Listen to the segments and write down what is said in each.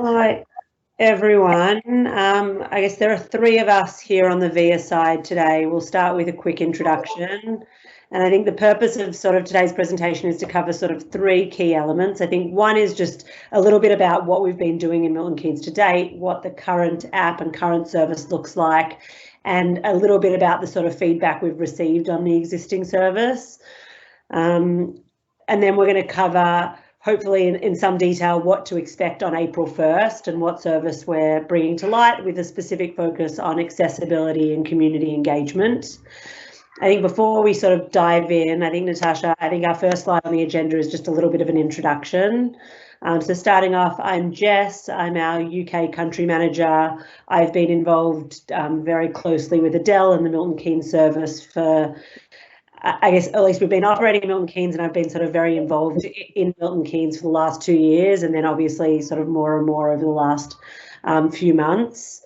Hi, everyone. I guess there are three of us here on the VIA side today. We'll start with a quick introduction. And I think the purpose of sort of today's presentation is to cover sort of three key elements. I think one is just a little bit about what we've been doing in Milton Keynes to date, what the current app and current service looks like, and a little bit about the sort of feedback we've received on the existing service. And then we're going to cover, hopefully in some detail, what to expect on April 1st and what service we're bringing to light, with a specific focus on accessibility and community engagement. I think before we sort of dive in, I think, Natasha, our first slide on the agenda is just a little bit of an introduction. So starting off, I'm Jess, I'm our UK country manager. I've been involved very closely with Adele and the Milton Keynes service for, I guess, at least we've been operating in Milton Keynes, and I've been sort of very involved in Milton Keynes for the last 2 years, and then obviously sort of more and more over the last few months.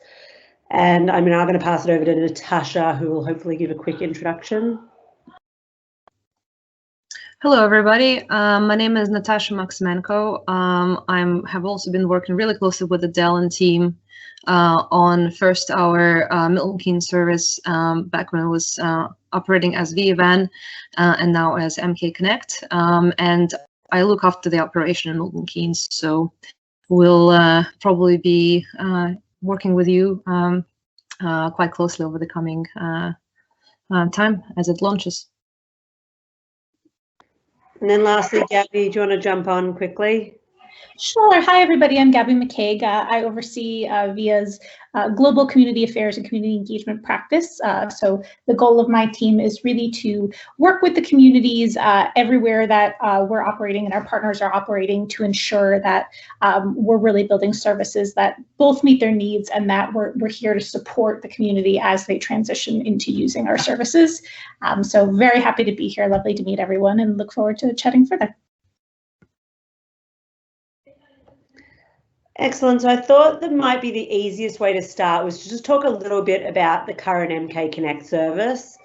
And I'm now going to pass it over to Natasha, who will hopefully give a quick introduction. Hello, everybody. My name is Natasha Maxmenko. I have also been working really closely with the Dell team on first our Milton Keynes service back when it was operating as VVAN and now as MK Connect. And I look after the operation in Milton Keynes, so we'll probably be working with you quite closely over the coming time as it launches. And then lastly, Gabby, do you want to jump on quickly? Sure. Hi, everybody. I'm Gabby McCaig. I oversee VIA's global community affairs and community engagement practice. So the goal of my team is really to work with the communities everywhere that we're operating and our partners are operating, to ensure that we're really building services that both meet their needs and that we're here to support the community as they transition into using our services. So very happy to be here. Lovely to meet everyone, and look forward to chatting further. Excellent. So I thought that might be the easiest way to start was to just talk a little bit about the current MK Connect service.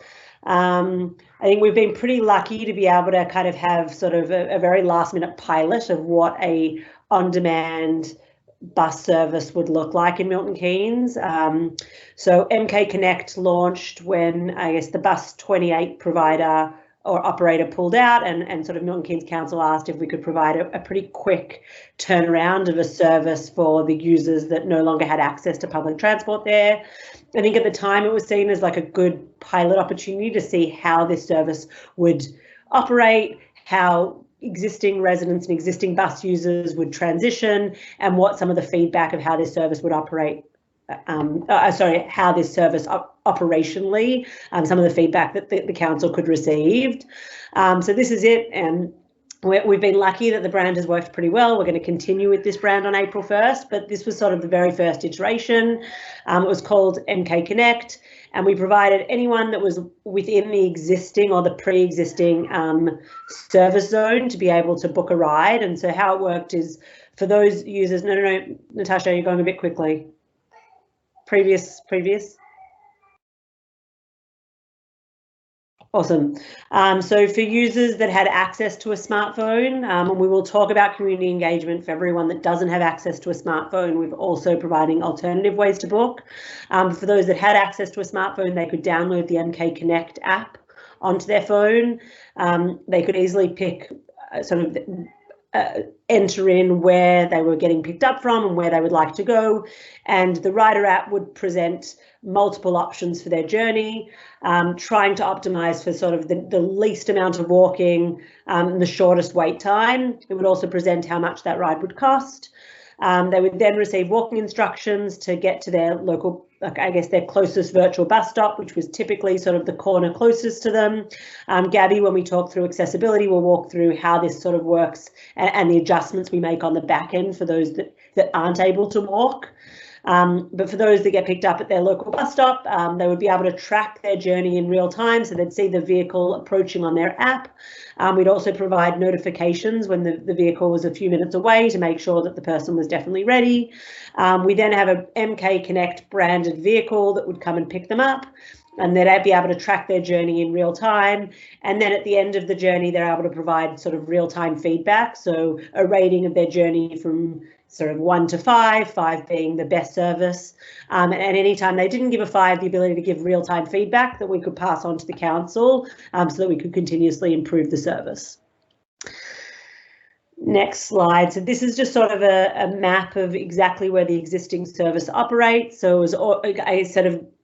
I think we've been pretty lucky to be able to kind of have sort of a very last minute pilot of what a on-demand bus service would look like in Milton Keynes. So MK Connect launched when, I guess, the Bus 28 provider or operator pulled out, and sort of Milton Keynes Council asked if we could provide a pretty quick turnaround of a service for the users that no longer had access to public transport there. I think at the time it was seen as like a good pilot opportunity to see how this service would operate, how existing residents and existing bus users would transition, and what some of the feedback of how this service would operate how this service operationally, some of the feedback that the council could receive. So this is it, and we've been lucky that the brand has worked pretty well. We're going to continue with this brand on April 1st, but this was sort of the very first iteration. It was called MK Connect, and we provided anyone that was within the existing or the pre-existing service zone to be able to book a ride. And so how it worked is, for those users, no, Natasha, you're going a bit quickly. Previous. Awesome. So for users that had access to a smartphone, and we will talk about community engagement for everyone that doesn't have access to a smartphone, we're also providing alternative ways to book. For those that had access to a smartphone, they could download the MK Connect app onto their phone. They could easily pick enter in where they were getting picked up from and where they would like to go, and the Rider app would present multiple options for their journey, trying to optimize for sort of the least amount of walking and the shortest wait time. It would also present how much that ride would cost. They would then receive walking instructions to get to their local, I guess, their closest virtual bus stop, which was typically sort of the corner closest to them. Gabby, when we talk through accessibility, we'll walk through how this sort of works and the adjustments we make on the back end for those that aren't able to walk. But for those that get picked up at their local bus stop, they would be able to track their journey in real time, so they'd see the vehicle approaching on their app. We'd also provide notifications when the vehicle was a few minutes away to make sure that the person was definitely ready. We then have a MK Connect branded vehicle that would come and pick them up. and they'd be able to track their journey in real time. And then at the end of the journey, they're able to provide sort of real-time feedback. So a rating of their journey from sort of 1 to 5, 5 being the best service. And anytime they didn't give a 5, the ability to give real-time feedback that we could pass on to the council so that we could continuously improve the service. Next slide. So this is just sort of a map of exactly where the existing service operates. So it was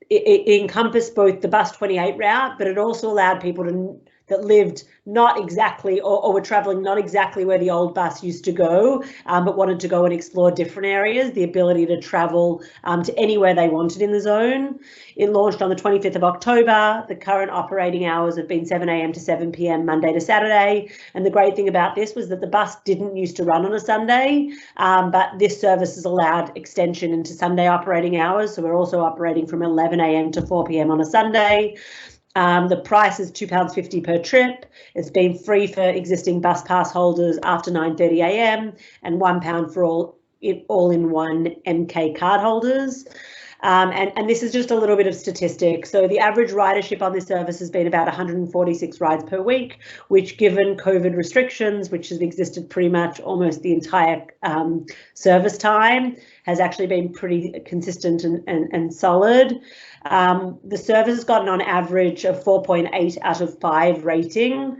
it encompassed both the bus 28 route, but it also allowed people that lived not exactly or were travelling not exactly where the old bus used to go, but wanted to go and explore different areas, the ability to travel to anywhere they wanted in the zone. It launched on the 25th of October. The current operating hours have been 7 a.m. to 7 p.m. Monday to Saturday. And the great thing about this was that the bus didn't used to run on a Sunday, but this service has allowed extension into Sunday operating hours. So we're also operating from 11 a.m. to 4 p.m. on a Sunday. The price is £2.50 per trip. It's been free for existing bus pass holders after 9:30 a.m. and £1 for all-in-one MK card holders. And this is just a little bit of statistics. So the average ridership on this service has been about 146 rides per week, which, given COVID restrictions, which has existed pretty much almost the entire service time, has actually been pretty consistent and solid. The service has gotten on average a 4.8 out of 5 rating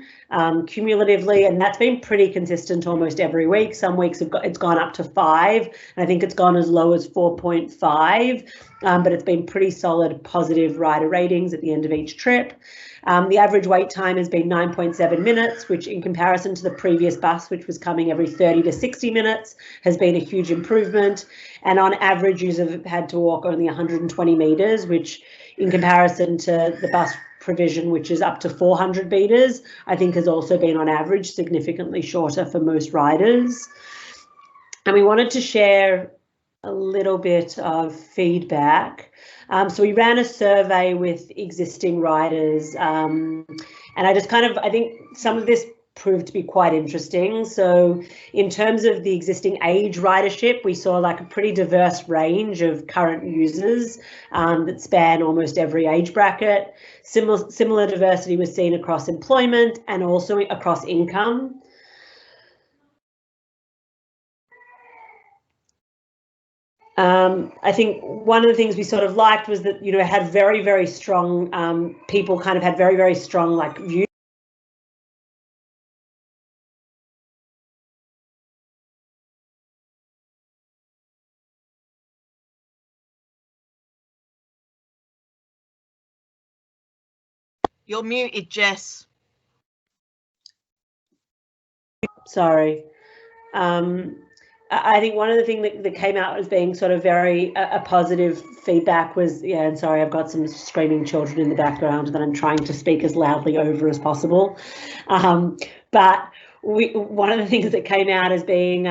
cumulatively, and that's been pretty consistent almost every week. Some weeks it's gone up to 5, and I think it's gone as low as 4.5, but it's been pretty solid positive rider ratings at the end of each trip. The average wait time has been 9.7 minutes, which in comparison to the previous bus, which was coming every 30 to 60 minutes, has been a huge improvement. And on average, users have had to walk only 120 metres, which in comparison to the bus provision, which is up to 400 metres, I think has also been on average significantly shorter for most riders. And we wanted to share a little bit of feedback. So we ran a survey with existing riders, and I think some of this proved to be quite interesting. So in terms of the existing age ridership, we saw like a pretty diverse range of current users that span almost every age bracket. Similar diversity was seen across employment and also across income. I think one of the things we sort of liked was that, it had very, very strong, people kind of had very, very strong like views. You're muted, Jess. Sorry. I think one of the things that came out as being sort of very a positive feedback was, and sorry, I've got some screaming children in the background that I'm trying to speak as loudly over as possible. But one of the things that came out as being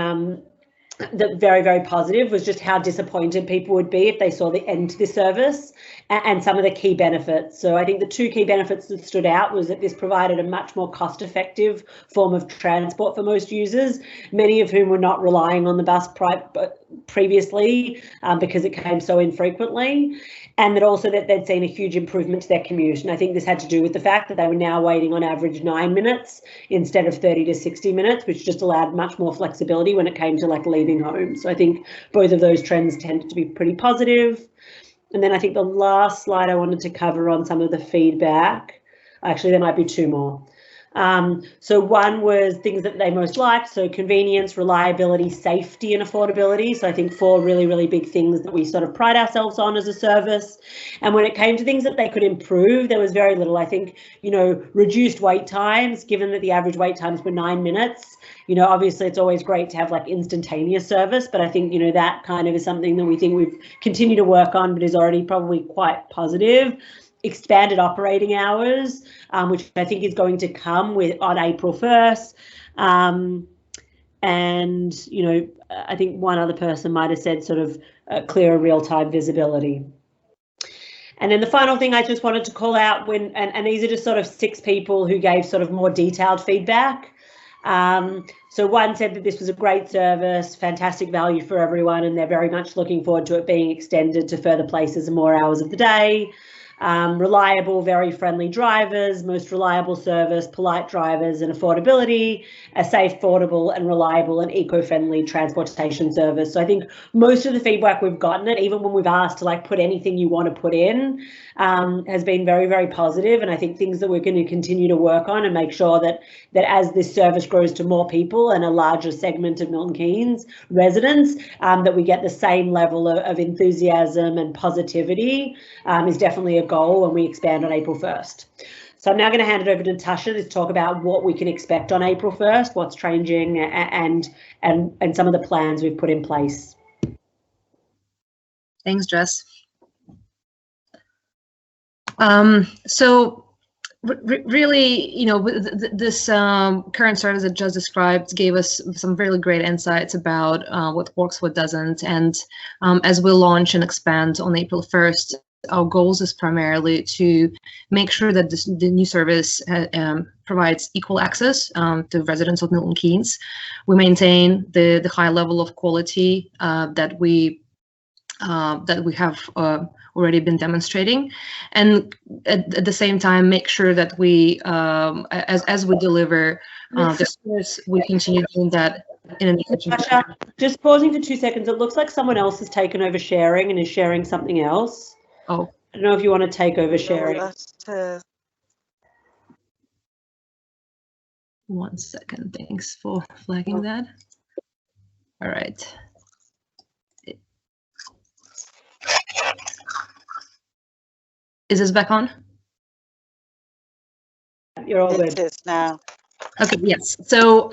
that very, very positive was just how disappointed people would be if they saw the end to the service and some of the key benefits. So I think the 2 key benefits that stood out was that this provided a much more cost-effective form of transport for most users, many of whom were not relying on the bus previously because it came so infrequently, and that also that they'd seen a huge improvement to their commute. And I think this had to do with the fact that they were now waiting on average 9 minutes instead of 30 to 60 minutes, which just allowed much more flexibility when it came to like leaving home. So I think both of those trends tended to be pretty positive. And then I think the last slide I wanted to cover on some of the feedback, actually there might be 2 more. So one was things that they most liked, so convenience, reliability, safety and affordability. So I think 4 really, really big things that we sort of pride ourselves on as a service. And when it came to things that they could improve, there was very little. I think, reduced wait times, given that the average wait times were 9 minutes. Obviously it's always great to have like instantaneous service, but I think, that kind of is something that we think we've continued to work on, but is already probably quite positive. Expanded operating hours, which I think is going to come on April 1st. And, I think one other person might have said sort of clearer real-time visibility. And then the final thing I just wanted to call out and these are just sort of 6 people who gave sort of more detailed feedback. So one said that this was a great service, fantastic value for everyone, and they're very much looking forward to it being extended to further places and more hours of the day. reliable, very friendly drivers, most reliable service, polite drivers and affordability, a safe, affordable and reliable and eco-friendly transportation service. So I think most of the feedback we've gotten, it even when we've asked to like put anything you want to put in, has been very, very positive. And I think things that we're going to continue to work on and make sure that as this service grows to more people and a larger segment of Milton Keynes residents, that we get the same level of enthusiasm and positivity is definitely a goal when we expand on April 1st. So I'm now going to hand it over to Natasha to talk about what we can expect on April 1st, what's changing, and some of the plans we've put in place. Thanks, Jess. So really, you know, this current service that Jess described gave us some really great insights about what works, what doesn't. And as we launch and expand on April 1st, our goals is primarily to make sure that the new service provides equal access to residents of Milton Keynes. We maintain the high level of quality that we have already been demonstrating, and at the same time make sure that we, as we deliver the service, we continue doing that in an efficient way. Just pausing for 2 seconds. It looks like someone else has taken over sharing and is sharing something else. Oh, I don't know if you want to take over sharing. 1 second. Thanks for flagging that. All right. Is this back on? You're all good. It is now. Okay. Yes. So,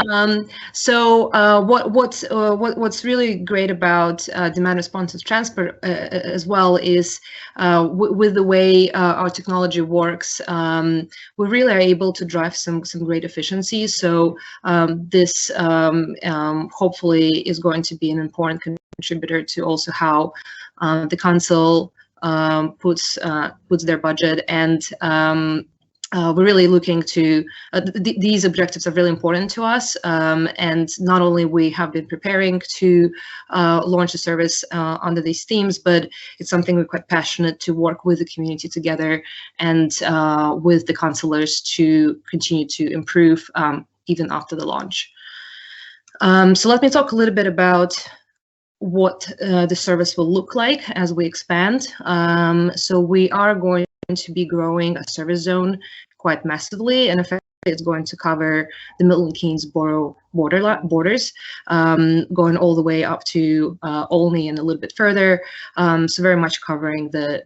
what's really great about demand responsive transport as well is with the way our technology works, we really are able to drive some great efficiencies. So this hopefully is going to be an important contributor to also how the council puts their budget, and we're really looking to these objectives are really important to us, and not only we have been preparing to launch the service under these themes, but it's something we're quite passionate to work with the community together and with the councillors to continue to improve even after the launch. So let me talk a little bit about what the service will look like as we expand. So we are going to be growing a service zone quite massively, and effectively it's going to cover the Milton Keynes borough borders, going all the way up to Olney and a little bit further. So very much covering the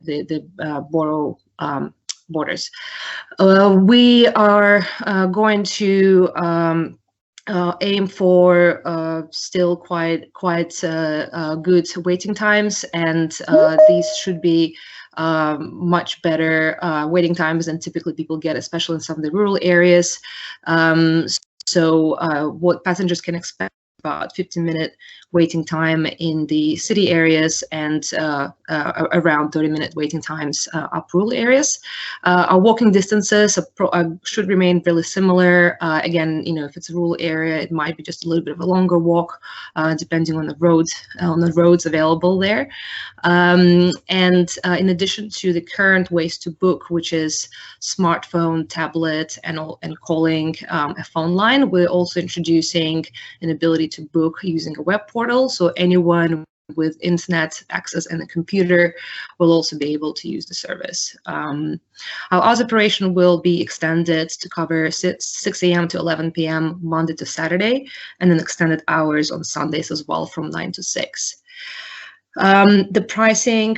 borough borders. We are going to aim for still quite good waiting times, and these should be much better waiting times than typically people get, especially in some of the rural areas. So what passengers can expect, about 15-minute waiting time in the city areas and around 30-minute waiting times up rural areas. Our walking distances should remain really similar. Again, you know, if it's a rural area, it might be just a little bit of a longer walk, depending on the roads available there. And in addition to the current ways to book, which is smartphone, tablet, and calling a phone line, we're also introducing an ability to book using a web portal. So anyone with internet access and a computer will also be able to use the service. Our hours operation will be extended to cover 6 a.m. to 11 p.m. Monday to Saturday, and then extended hours on Sundays as well from 9 to 6. The pricing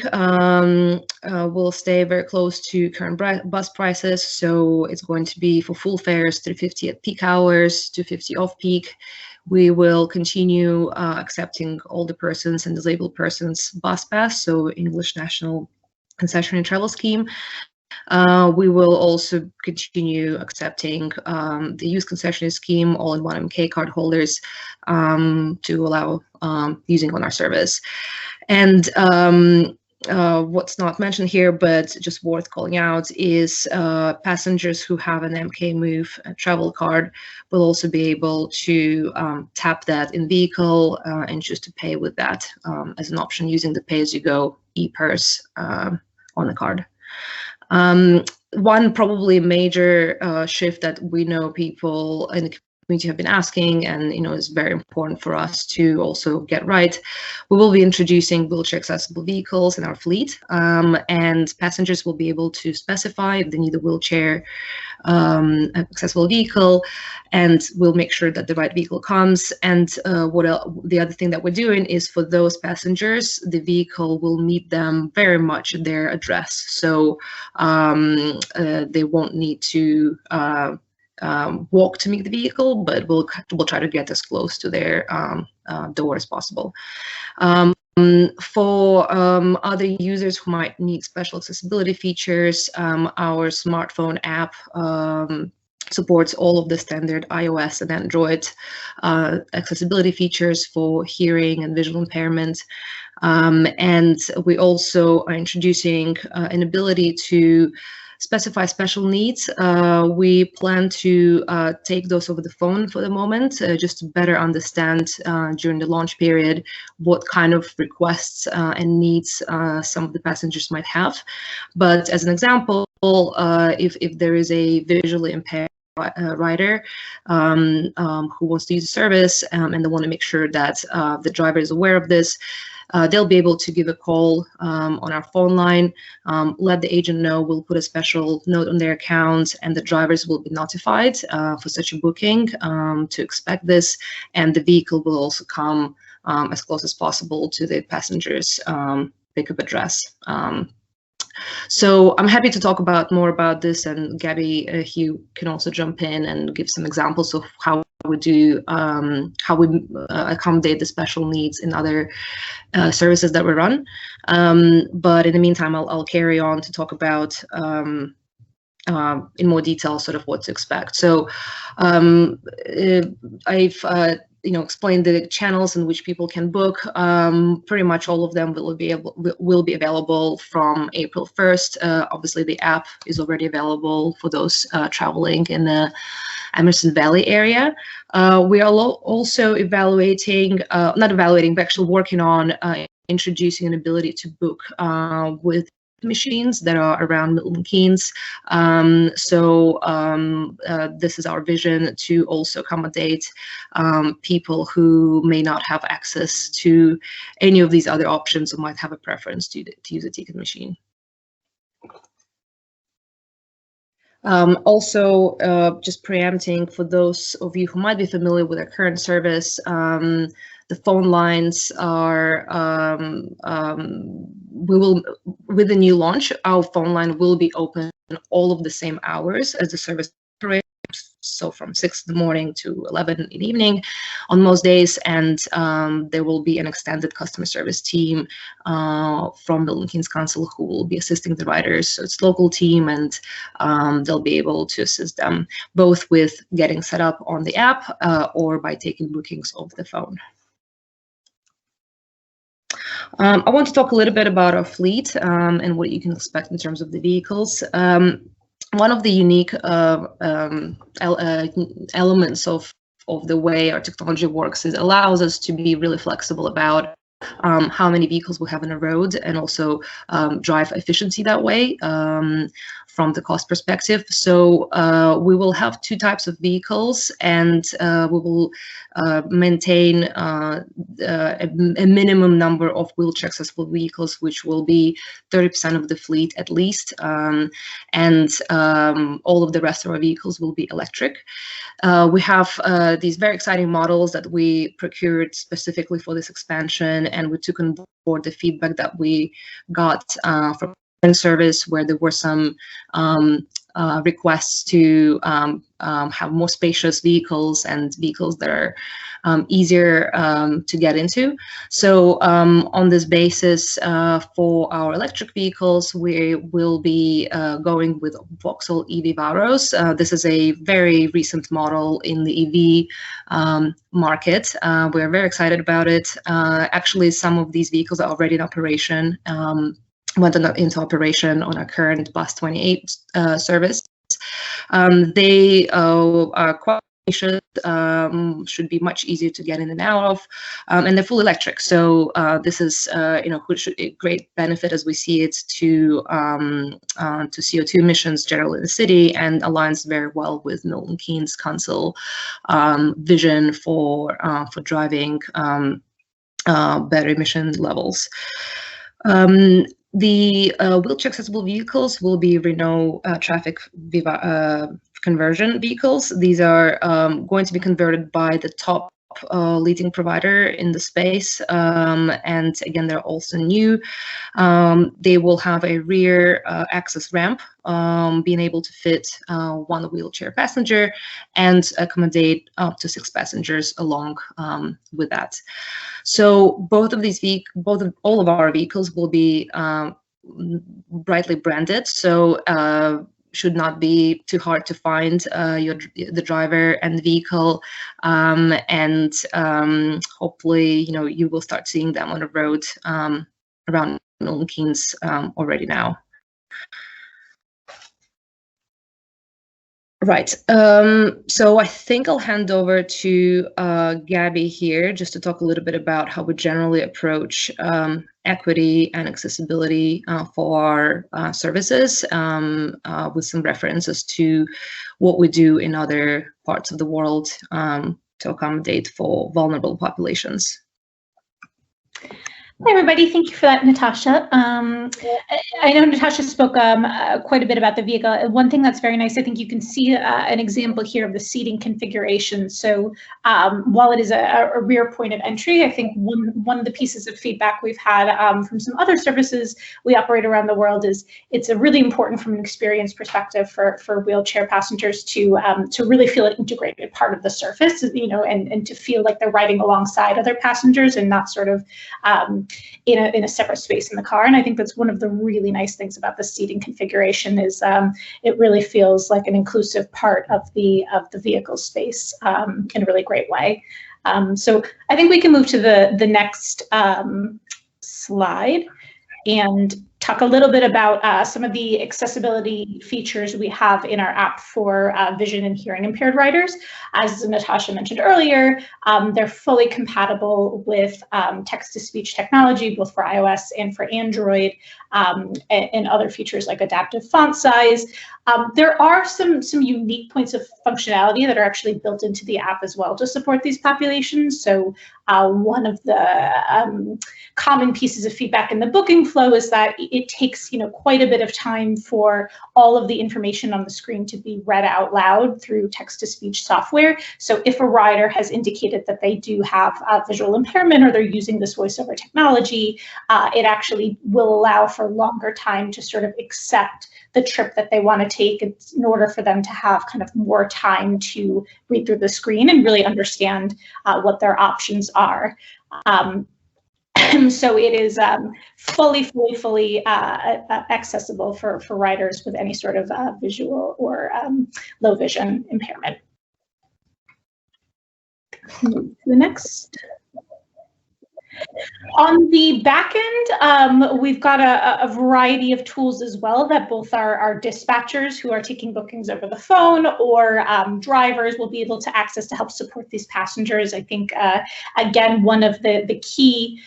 will stay very close to current bus prices. So it's going to be for full fares, $3.50 at peak hours, $2.50 off peak. We will continue accepting older persons and disabled persons bus pass, so English National Concessionary Travel Scheme. We will also continue accepting the Youth Concessionary Scheme, all-in-one MK card holders, to allow using on our service. And what's not mentioned here, but just worth calling out, is passengers who have an MK Move travel card will also be able to tap that in vehicle and choose to pay with that as an option using the pay-as-you-go e-purse on the card. One probably major shift that we know people in the community have been asking, and is very important for us to also get right. We will be introducing wheelchair accessible vehicles in our fleet, and passengers will be able to specify if they need a wheelchair accessible vehicle, and we'll make sure that the right vehicle comes. And the other thing that we're doing is for those passengers, the vehicle will meet them very much at their address, so they won't need to walk to meet the vehicle, but we'll try to get as close to their door as possible. For other users who might need special accessibility features, our smartphone app supports all of the standard iOS and Android accessibility features for hearing and visual impairment. And we also are introducing an ability to specify special needs. We plan to take those over the phone for the moment, just to better understand during the launch period what kind of requests and needs some of the passengers might have. But as an example, if there is a visually impaired rider who wants to use the service and they want to make sure that the driver is aware of this, they'll be able to give a call on our phone line, let the agent know. We'll put a special note on their account, and the drivers will be notified for such a booking to expect this, and the vehicle will also come as close as possible to the passenger's pickup address. So I'm happy to talk more about this, and Gabby, you can also jump in and give some examples of how we do, how we accommodate the special needs in other services that we run. But in the meantime, I'll carry on to talk about in more detail sort of what to expect. So I've explained the channels in which people can book. Pretty much all of them will be available from April 1st. Obviously, the app is already available for those traveling in the Emerson Valley area. We are also evaluating, not evaluating, but actually working on introducing an ability to book with machines that are around Milton Keynes. This is our vision, to also accommodate people who may not have access to any of these other options or might have a preference to use a ticket machine. Also, just preempting, for those of you who might be familiar with our current service, the phone lines are, with the new launch, our phone line will be open all of the same hours as the service operates, so from 6 in the morning to 11 in the evening on most days, and there will be an extended customer service team from Milton Keynes Council who will be assisting the riders. So it's a local team, and they'll be able to assist them both with getting set up on the app or by taking bookings over the phone. I want to talk a little bit about our fleet and what you can expect in terms of the vehicles. One of the unique elements of the way our technology works is it allows us to be really flexible about how many vehicles we have on the road, and also drive efficiency that way from the cost perspective. So we will have 2 types of vehicles, and we will maintain a minimum number of wheelchair accessible vehicles, which will be 30% of the fleet at least, and all of the rest of our vehicles will be electric. We have these very exciting models that we procured specifically for this expansion, and we took on board the feedback that we got from service, where there were some requests to have more spacious vehicles and vehicles that are easier to get into. So on this basis, for our electric vehicles, we will be going with Vauxhall EV Varos. This is a very recent model in the EV market. We're very excited about it. Actually, some of these vehicles are already in operation. Went into operation on our current Bus 28 service. They are quite should be much easier to get in and out of, and they're full electric. So this is which a great benefit as we see it to CO2 emissions generally in the city, and aligns very well with Milton Keynes Council vision for driving better emission levels. The wheelchair accessible vehicles will be Renault Traffic conversion vehicles. These are going to be converted by the top leading provider in the space, and again, they're also new. They will have a rear access ramp, being able to fit one wheelchair passenger and accommodate up to 6 passengers along with that. So both of these all of our vehicles will be brightly branded, so should not be too hard to find the driver and the vehicle, and hopefully you will start seeing them on the road around Milton Keynes already now. Right, so I think I'll hand over to Gabby here just to talk a little bit about how we generally approach equity and accessibility for our services, with some references to what we do in other parts of the world to accommodate for vulnerable populations. Hi, everybody. Thank you for that, Natasha. I know Natasha spoke quite a bit about the vehicle. One thing that's very nice, I think you can see an example here of the seating configuration. So while it is a rear point of entry, I think one of the pieces of feedback we've had from some other services we operate around the world is it's really important from an experience perspective for wheelchair passengers to really feel an integrated part of the surface, and to feel like they're riding alongside other passengers and not sort of in a separate space in the car. And I think that's one of the really nice things about the seating configuration is it really feels like an inclusive part of the vehicle space in a really great way. So I think we can move to the next slide and talk a little bit about some of the accessibility features we have in our app for vision and hearing impaired riders. As Natasha mentioned earlier, they're fully compatible with text-to-speech technology, both for iOS and for Android, and other features like adaptive font size. There are some unique points of functionality that are actually built into the app as well to support these populations. So one of the common pieces of feedback in the booking flow is that it takes quite a bit of time for all of the information on the screen to be read out loud through text-to-speech software. So if a rider has indicated that they do have visual impairment or they're using this voiceover technology, it actually will allow for longer time to sort of accept the trip that they want to take in order for them to have kind of more time to read through the screen and really understand what their options are. So it is fully accessible for riders with any sort of visual or low vision impairment. Move to the next. On the back end, we've got a variety of tools as well that both our dispatchers who are taking bookings over the phone or drivers will be able to access to help support these passengers. I think, again, one of the key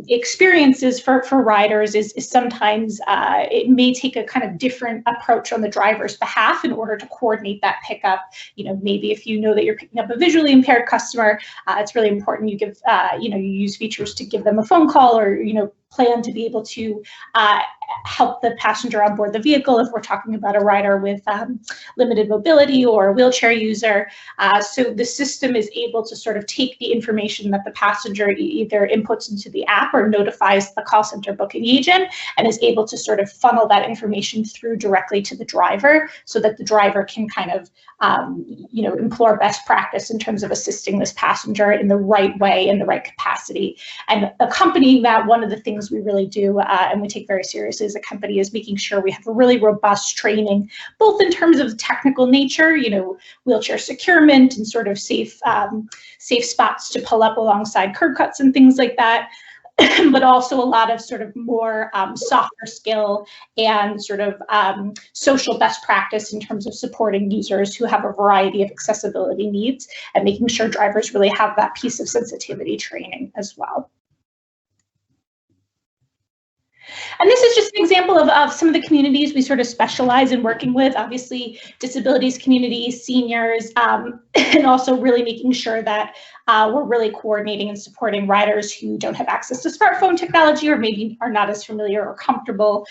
experiences for riders is sometimes it may take a kind of different approach on the driver's behalf in order to coordinate that pickup. Maybe if you know that you're picking up a visually impaired customer, it's really important you give, you use features to give them a phone call or, plan to be able to help the passenger on board the vehicle if we're talking about a rider with limited mobility or a wheelchair user. So the system is able to sort of take the information that the passenger either inputs into the app or notifies the call center booking agent, and is able to sort of funnel that information through directly to the driver so that the driver can kind of implore best practice in terms of assisting this passenger in the right way, in the right capacity. And accompanying that, one of the things we really do and we take very seriously as a company is making sure we have a really robust training, both in terms of technical nature, wheelchair securement and sort of safe spots to pull up alongside curb cuts and things like that, but also a lot of sort of more softer skill and sort of social best practice in terms of supporting users who have a variety of accessibility needs and making sure drivers really have that piece of sensitivity training as well. And this is just an example of some of the communities we sort of specialize in working with, obviously disabilities communities, seniors, and also really making sure that we're really coordinating and supporting riders who don't have access to smartphone technology or maybe are not as familiar or comfortable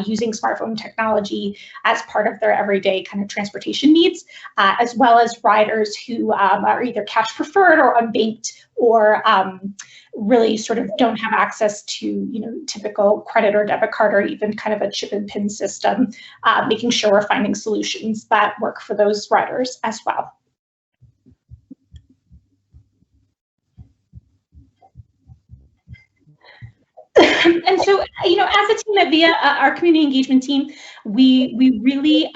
using smartphone technology as part of their everyday kind of transportation needs, as well as riders who are either cash preferred or unbanked or really sort of don't have access to, you know, typical credit or debit card or even kind of a chip and pin system, making sure we're finding solutions that work for those riders as well. And so, you know, as a team at VIA, our community engagement team, we really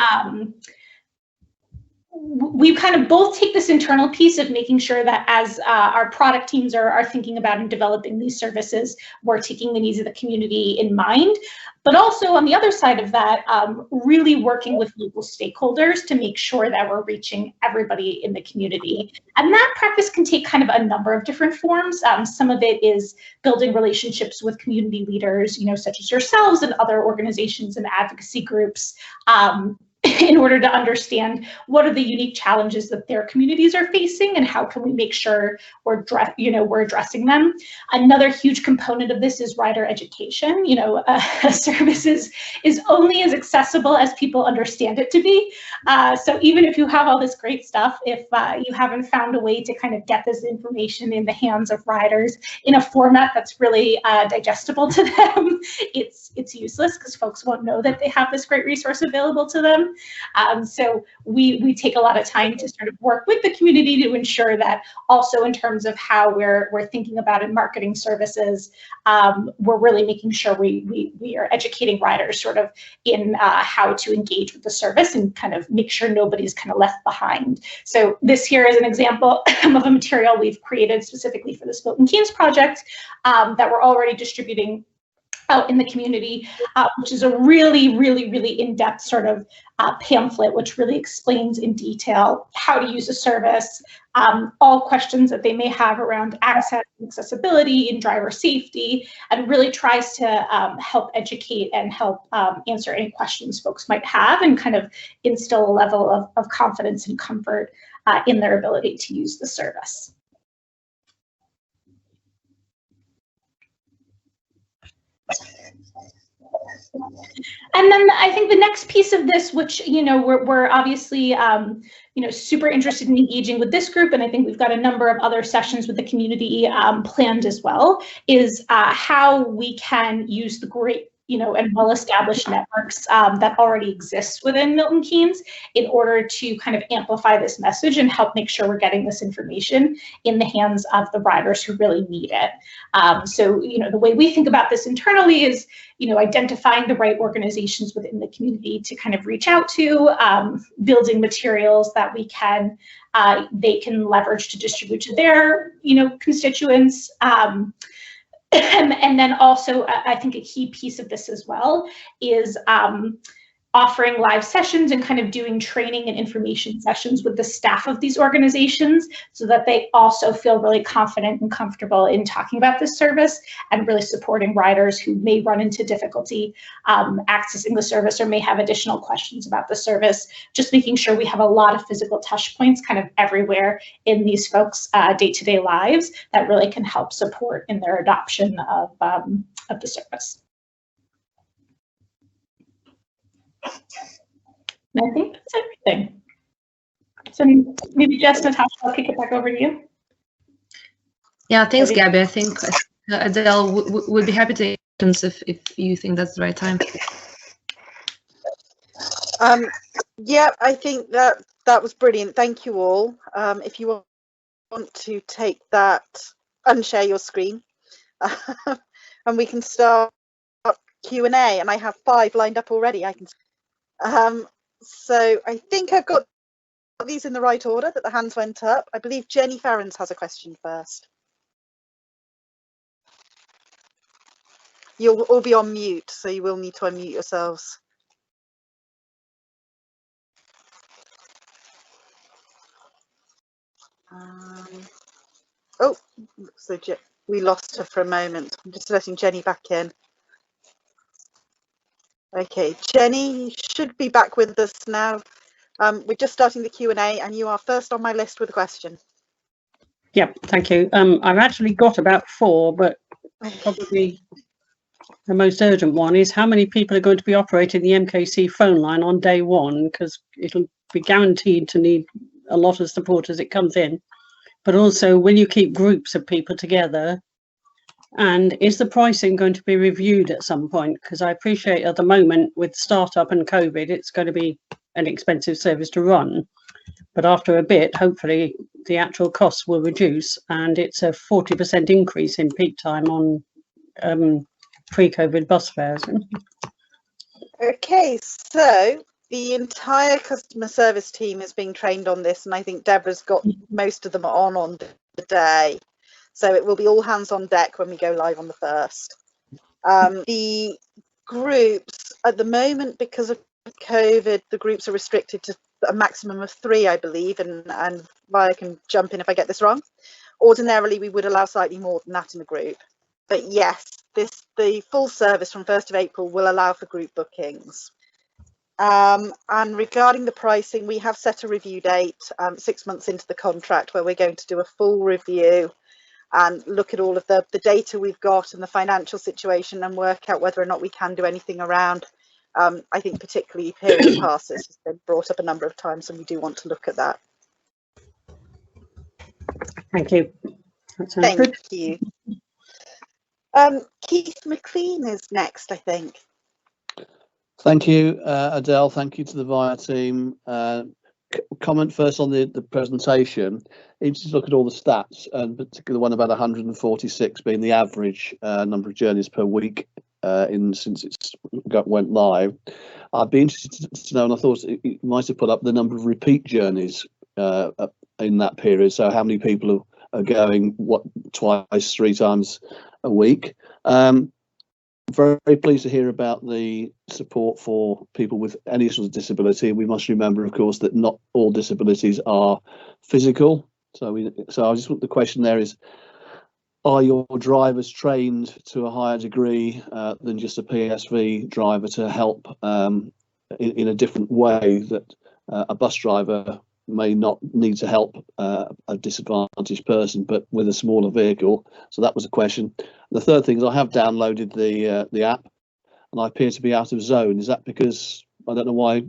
we kind of both take this internal piece of making sure that as our product teams are thinking about and developing these services, we're taking the needs of the community in mind, but also on the other side of that, really working with local stakeholders to make sure that we're reaching everybody in the community. And that practice can take kind of a number of different forms. Some of it is building relationships with community leaders, you know, such as yourselves and other organizations and advocacy groups, in order to understand what are the unique challenges that their communities are facing and how can we make sure we're addressing them. Another huge component of this is rider education. You know, a service is only as accessible as people understand it to be. So even if you have all this great stuff, if you haven't found a way to kind of get this information in the hands of riders in a format that's really digestible to them, it's useless because folks won't know that they have this great resource available to them. So we take a lot of time to sort of work with the community to ensure that also in terms of how we're thinking about and marketing services, we're really making sure we are educating riders sort of in how to engage with the service and kind of make sure nobody's kind of left behind. So this here is an example of a material we've created specifically for the Milton Keynes project that we're already distributing out in the community, which is a really in-depth sort of pamphlet, which really explains in detail how to use a service, all questions that they may have around access and accessibility and driver safety, and really tries to help educate and help answer any questions folks might have and kind of instill a level of confidence and comfort in their ability to use the service. And then I think the next piece of this, which, you know, we're obviously, you know, super interested in engaging with this group, and I think we've got a number of other sessions with the community planned as well, is how we can use the great, you know, and well-established networks that already exist within Milton Keynes in order to kind of amplify this message and help make sure we're getting this information in the hands of the riders who really need it. So, you know, the way we think about this internally is, you know, identifying the right organizations within the community to kind of reach out to, building materials that we can, they can leverage to distribute to their, you know, constituents. And then also, I think a key piece of this as well is offering live sessions and kind of doing training and information sessions with the staff of these organizations so that they also feel really confident and comfortable in talking about this service and really supporting riders who may run into difficulty accessing the service or may have additional questions about the service, just making sure we have a lot of physical touch points kind of everywhere in these folks' day-to-day lives that really can help support in their adoption of the service. And I think that's everything. So maybe just Natasha, I'll kick it back over to you. Yeah, thanks, Gabby. I think Adele would be happy to answer if you think that's the right time. Yeah, I think that was brilliant. Thank you all. If you want to take that, unshare your screen, and we can start Q&A. And I have 5 lined up already. I can. So I think I've got these in the right order that the hands went up. I believe Jenny Farrens has a question first. You'll all be on mute, so you will need to unmute yourselves. Oh, so we lost her for a moment. I'm just letting Jenny back in. Okay, Jenny, you should be back with us now. We're just starting the Q&A, and you are first on my list with a question. Yep, thank you. I've actually got about 4, but probably the most urgent one is how many people are going to be operating the MKC phone line on day 1, because it'll be guaranteed to need a lot of support as it comes in. But also, will you keep groups of people together? And is the pricing going to be reviewed at some point? Because I appreciate at the moment with startup and COVID, it's going to be an expensive service to run. But after a bit, hopefully the actual costs will reduce, and it's a 40% increase in peak time on pre-COVID bus fares. Okay, so the entire customer service team is being trained on this, and I think Deborah's got most of them on the day. So it will be all hands on deck when we go live on the 1st. The groups at the moment, because of COVID, the groups are restricted to a maximum of 3, I believe, and Maya can jump in if I get this wrong. Ordinarily, we would allow slightly more than that in a group. But yes, the full service from 1st of April will allow for group bookings. And regarding the pricing, we have set a review date 6 months into the contract where we're going to do a full review and look at all of the data we've got and the financial situation and work out whether or not we can do anything around. I think particularly period passes has been brought up a number of times, and we do want to look at that. Thank you. That sounds Thank good. you. Keith McLean is next, I think. Thank you, Adele. Thank you to the VIA team. Comment first on the presentation. You just look at all the stats, and particularly the one about 146 being the average number of journeys per week since it's went live. I'd be interested to know, and I thought you might have put up the number of repeat journeys in that period. So how many people are going twice, 3 times a week? Very pleased to hear about the support for people with any sort of disability. We must remember, of course, that not all disabilities are physical. So I just want the question there is, are your drivers trained to a higher degree than just a PSV driver to help in a different way that a bus driver may not need to help a disadvantaged person, but with a smaller vehicle? So that was a question. The third thing is I have downloaded the app, and I appear to be out of zone. Is that because, I don't know why,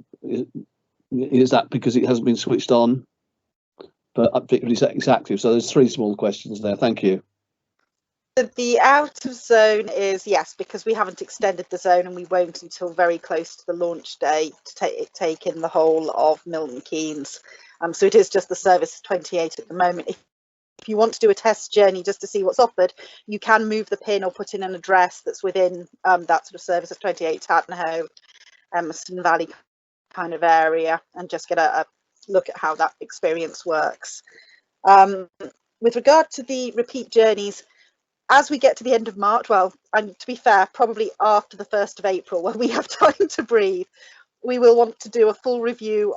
is that because it hasn't been switched on? But it's active. So there's 3 small questions there. Thank you. The out of zone is, yes, because we haven't extended the zone, and we won't until very close to the launch day to take in the whole of Milton Keynes. So it is just the service 28 at the moment. If you want to do a test journey just to see what's offered, you can move the pin or put in an address that's within that sort of service of 28 Tattenhoe, Emerson Valley kind of area, and just get a look at how that experience works. With regard to the repeat journeys, as we get to the end of March, well, and to be fair, probably after the 1st of April, when we have time to breathe, we will want to do a full review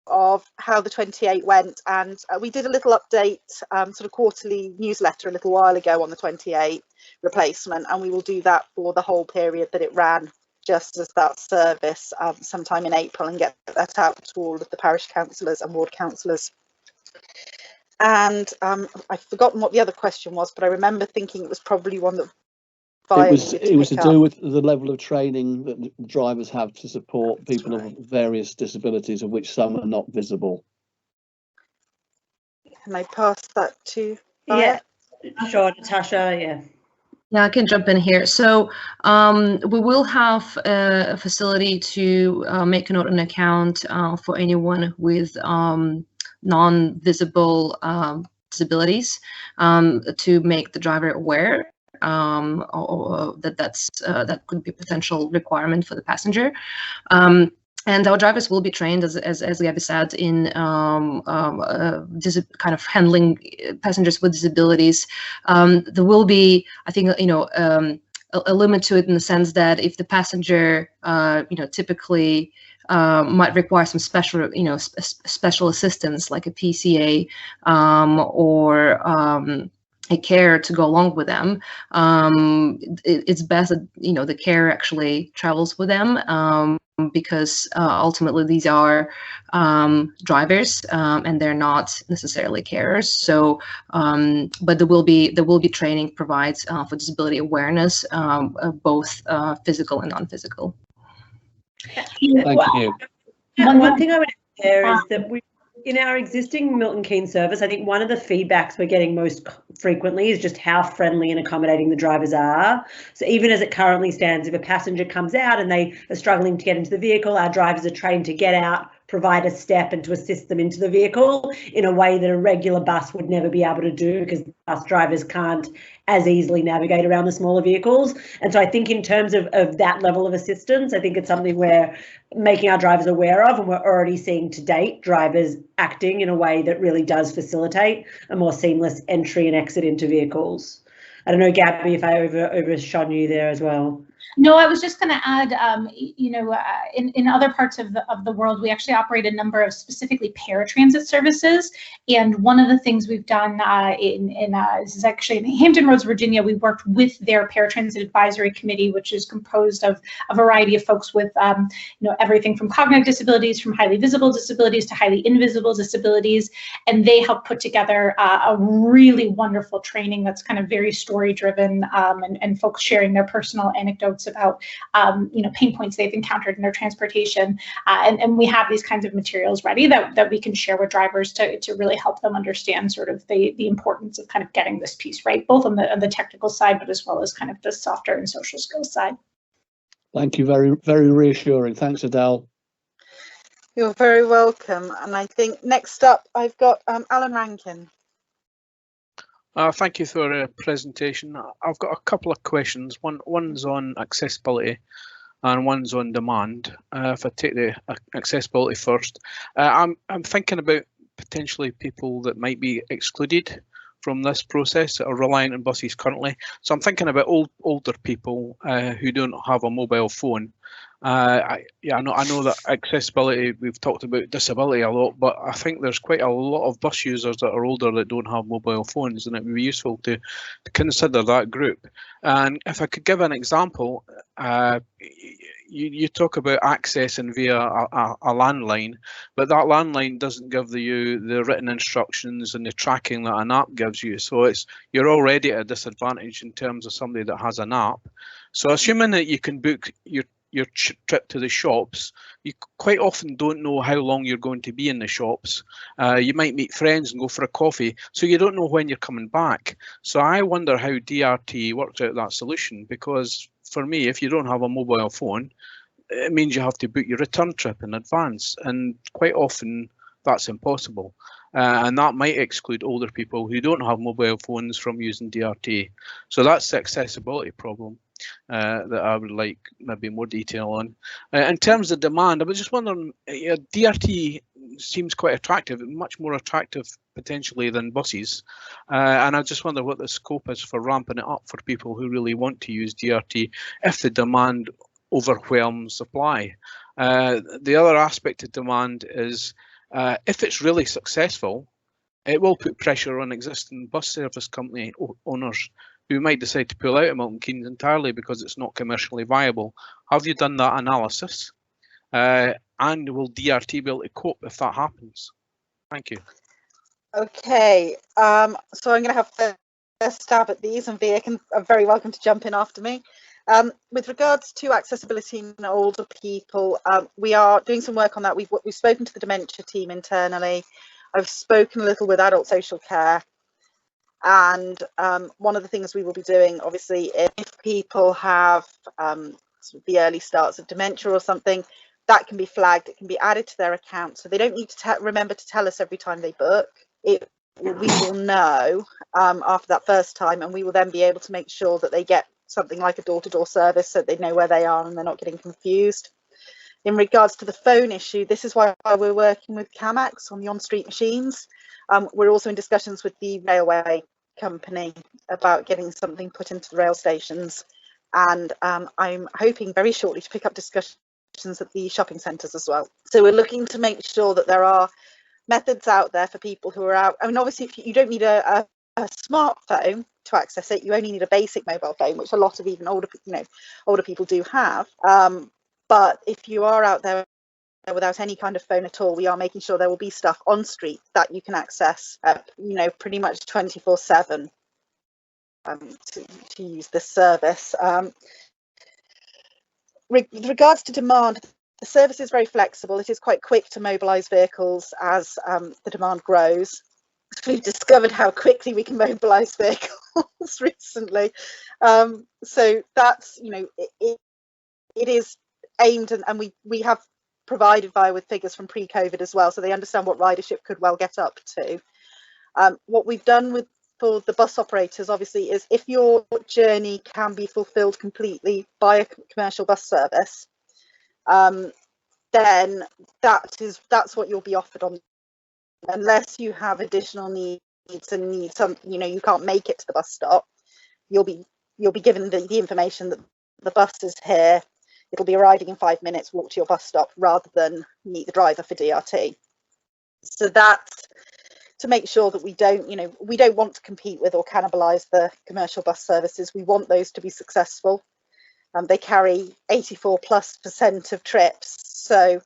of how the 28 went. And we did a little update, sort of quarterly newsletter a little while ago on the 28 replacement, and we will do that for the whole period that it ran, just as that service, sometime in April, and get that out to all of the parish councillors and ward councillors. And I've forgotten what the other question was, but I remember thinking it was probably one that it was to do with the level of training that the drivers have to support people of various disabilities, of which some are not visible. Can I pass that to Yeah, sure, Natasha. Yeah, I can jump in here. So we will have a facility to make a note on account for anyone with non-visible disabilities to make the driver aware that could be a potential requirement for the passenger. And our drivers will be trained, as Gabby said, in kind of handling passengers with disabilities. There will be, I think, a limit to it in the sense that if the passenger, typically might require some special, special assistance like a PCA or a care to go along with them, it's best that the care actually travels with them, because ultimately these are drivers, and they're not necessarily carers. So, but there will be training provides for disability awareness, both physical and non-physical. Thank you. One thing I would add there is that in our existing Milton Keynes service, I think one of the feedbacks we're getting most frequently is just how friendly and accommodating the drivers are. So even as it currently stands, if a passenger comes out and they are struggling to get into the vehicle, our drivers are trained to get out, provide a step and to assist them into the vehicle in a way that a regular bus would never be able to do, because bus drivers can't as easily navigate around the smaller vehicles. And so I think in terms of that level of assistance, I think it's something we're making our drivers aware of, and we're already seeing to date drivers acting in a way that really does facilitate a more seamless entry and exit into vehicles. I don't know, Gabby, if I overshone you there as well. No, I was just going to add, in other parts of the world, we actually operate a number of specifically paratransit services. And one of the things we've done this is actually in Hampton Roads, Virginia. We worked with their paratransit advisory committee, which is composed of a variety of folks with, everything from cognitive disabilities, from highly visible disabilities to highly invisible disabilities. And they helped put together a really wonderful training that's kind of very story driven, and folks sharing their personal anecdotes about pain points they've encountered in their transportation, and we have these kinds of materials ready that we can share with drivers to really help them understand sort of the importance of kind of getting this piece right, both on the technical side, but as well as kind of the softer and social skills side. Thank you, very, very reassuring. Thanks, Adele. You're very welcome. And I think next up I've got Alan Rankin. Thank you for the presentation. I've got a couple of questions. One's on accessibility and one's on demand. If I take the accessibility first, I'm thinking about potentially people that might be excluded from this process that are reliant on buses currently. So I'm thinking about older people who don't have a mobile phone. I know that accessibility, we've talked about disability a lot, but I think there's quite a lot of bus users that are older that don't have mobile phones, and it would be useful to consider that group. And if I could give an example, you talk about accessing via a landline, but that landline doesn't give you the written instructions and the tracking that an app gives you. So you're already at a disadvantage in terms of somebody that has an app. So assuming that you can book your trip to the shops, you quite often don't know how long you're going to be in the shops. You might meet friends and go for a coffee, so you don't know when you're coming back. So I wonder how DRT works out that solution, because for me, if you don't have a mobile phone, it means you have to book your return trip in advance, and quite often that's impossible. And that might exclude older people who don't have mobile phones from using DRT. So that's the accessibility problem that I would like maybe more detail on. In terms of demand, I was just wondering, DRT seems quite attractive, much more attractive potentially than buses. And I just wonder what the scope is for ramping it up for people who really want to use DRT if the demand overwhelms supply. The other aspect of demand is if it's really successful, it will put pressure on existing bus service company owners who might decide to pull out of Milton Keynes entirely because it's not commercially viable. Have you done that analysis? And will DRT be able to cope if that happens? Thank you. Okay, so I'm going to have a stab at these, and Via are very welcome to jump in after me. With regards to accessibility in older people, we are doing some work on that. We've spoken to the dementia team internally. I've spoken a little with adult social care. And one of the things we will be doing, obviously, if people have sort of the early starts of dementia or something, that can be flagged, it can be added to their account. So they don't need to remember to tell us every time they book. We will know after that first time, and we will then be able to make sure that they get something like a door-to-door service so they know where they are and they're not getting confused. In regards to the phone issue, this is why we're working with CAMAX on the on-street machines. We're also in discussions with the railway company about getting something put into the rail stations and I'm hoping very shortly to pick up discussions at the shopping centres as well. So we're looking to make sure that there are methods out there for people who are out. I mean, obviously, if you don't need a smartphone to access it, you only need a basic mobile phone, which a lot of even older people do have. But if you are out there without any kind of phone at all, we are making sure there will be stuff on street that you can access, pretty much 24/7 to use this service. With regards to demand, the service is very flexible. It is quite quick to mobilise vehicles as the demand grows. We've discovered how quickly we can mobilise vehicles recently. So that's, it is aimed, and we have provided with figures from pre-COVID as well, so they understand what ridership could well get up to. What we've done for the bus operators, obviously, is if your journey can be fulfilled completely by a commercial bus service, then that's what you'll be offered on, unless you have additional needs and need some, you can't make it to the bus stop. You'll be given the information that the bus is here. It'll be arriving in 5 minutes. Walk to your bus stop rather than meet the driver for DRT. So that's to make sure that we don't want to compete with or cannibalise the commercial bus services. We want those to be successful. They carry 84+% of trips. So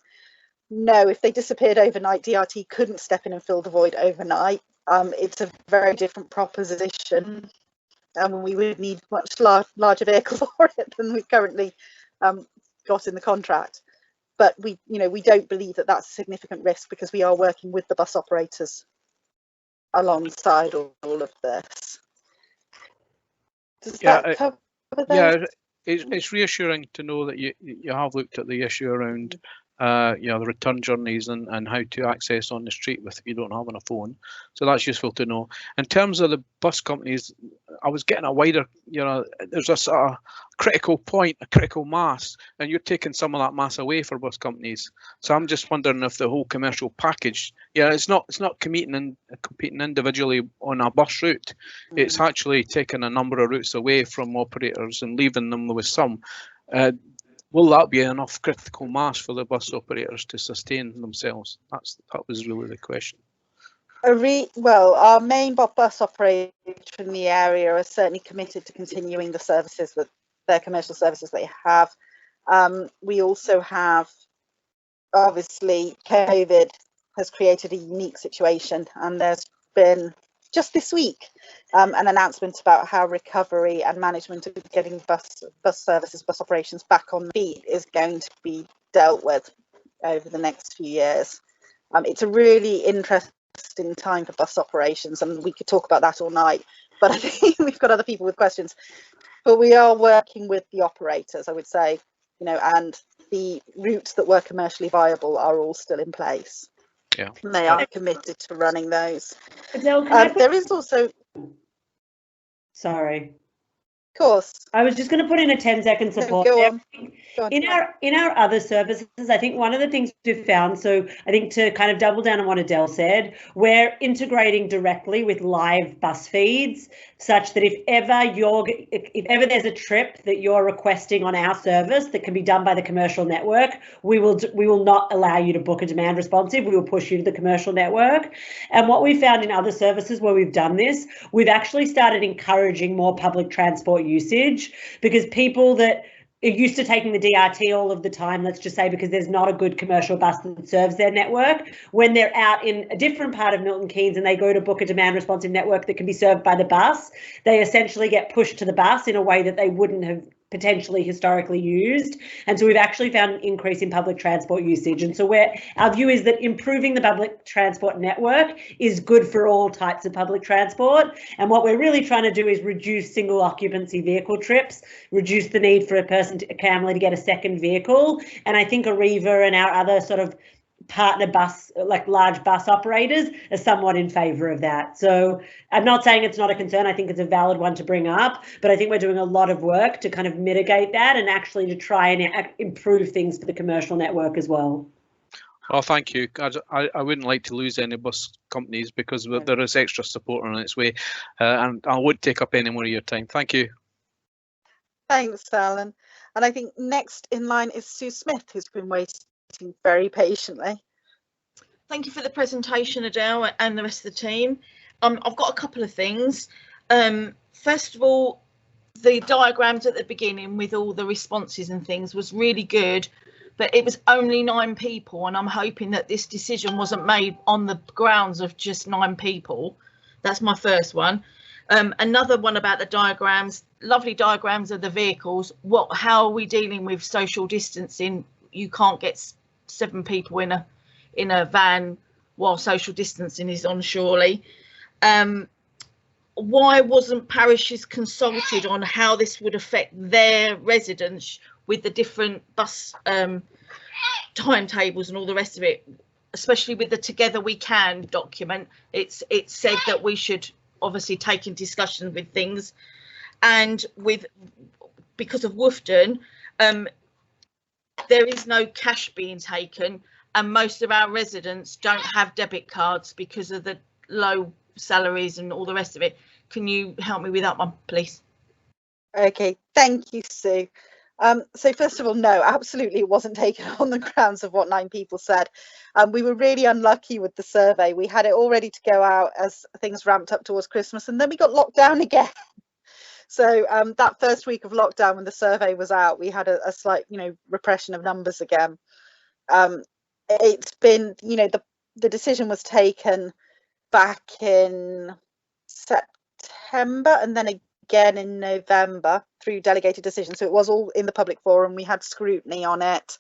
no, if they disappeared overnight, DRT couldn't step in and fill the void overnight. It's a very different proposition, and we would need much larger vehicles for it than we've currently got in the contract. But we don't believe that that's a significant risk, because we are working with the bus operators alongside all of this. Does that cover that? Yeah, it's reassuring to know that you have looked at the issue around the return journeys and how to access on the street if you don't have on a phone. So that's useful to know. In terms of the bus companies, I was getting a wider, there's a sort of critical point, a critical mass, and you're taking some of that mass away for bus companies. So I'm just wondering if the whole commercial package, it's not competing individually on a bus route. It's actually taking a number of routes away from operators and leaving them with some. Will that be enough critical mass for the bus operators to sustain themselves? That was really the question. Well, our main bus operator in the area are certainly committed to continuing the services, that their commercial services they have. We also have, obviously, COVID has created a unique situation, and there's been just this week an announcement about how recovery and management of getting bus services, bus operations back on the feet is going to be dealt with over the next few years. It's a really interesting time for bus operations, and we could talk about that all night, but I think we've got other people with questions. But we are working with the operators, I would say, and the routes that were commercially viable are all still in place. Yeah, and they are committed to running those. Adele, there is also, sorry, of course, I was just going to put in a 10-second support. Go on. In our other services, I think one of the things we've found, so I think to kind of double down on what Adele said, we're integrating directly with live bus feeds, such that if ever there's a trip that you're requesting on our service that can be done by the commercial network, we will not allow you to book a demand responsive. We will push you to the commercial network. And what we found in other services where we've done this, we've actually started encouraging more public transport usage, because people that are used to taking the DRT all of the time, let's just say because there's not a good commercial bus that serves their network, when they're out in a different part of Milton Keynes and they go to book a demand responsive network that can be served by the bus, they essentially get pushed to the bus in a way that they wouldn't have potentially historically used. And so we've actually found an increase in public transport usage. And so our view is that improving the public transport network is good for all types of public transport. And what we're really trying to do is reduce single occupancy vehicle trips, reduce the need for a family to get a second vehicle. And I think Arriva and our other sort of partner bus, like large bus operators, are somewhat in favour of that. So I'm not saying it's not a concern. I think it's a valid one to bring up, but I think we're doing a lot of work to kind of mitigate that and actually to try and improve things for the commercial network as well. Oh, thank you. I wouldn't like to lose any bus companies because there is extra support on its way, and I won't take up any more of your time. Thank you. Thanks, Alan. And I think next in line is Sue Smith, who's been waiting very patiently. Thank you for the presentation, Adele, and the rest of the team. I've got a couple of things. First of all, the diagrams at the beginning with all the responses and things was really good, but it was only 9 people, and I'm hoping that this decision wasn't made on the grounds of just 9 people. That's my first one. Another one about the diagrams, lovely diagrams of the vehicles. How are we dealing with social distancing? You can't get 7 people in a van while social distancing is on, surely. Why wasn't parishes consulted on how this would affect their residents with the different bus timetables and all the rest of it, especially with the Together We Can document? It's said that we should obviously take in discussion with things, and because of Woofton, there is no cash being taken, and most of our residents don't have debit cards because of the low salaries and all the rest of it. Can you help me with that one, please? Okay, thank you, Sue. So first of all, no, absolutely it wasn't taken on the grounds of what 9 people said. We were really unlucky with the survey. We had it all ready to go out as things ramped up towards Christmas, and then we got locked down again. So that first week of lockdown when the survey was out, we had a slight, repression of numbers again. It's been, the decision was taken back in September and then again in November through delegated decision. So it was all in the public forum. We had scrutiny on it,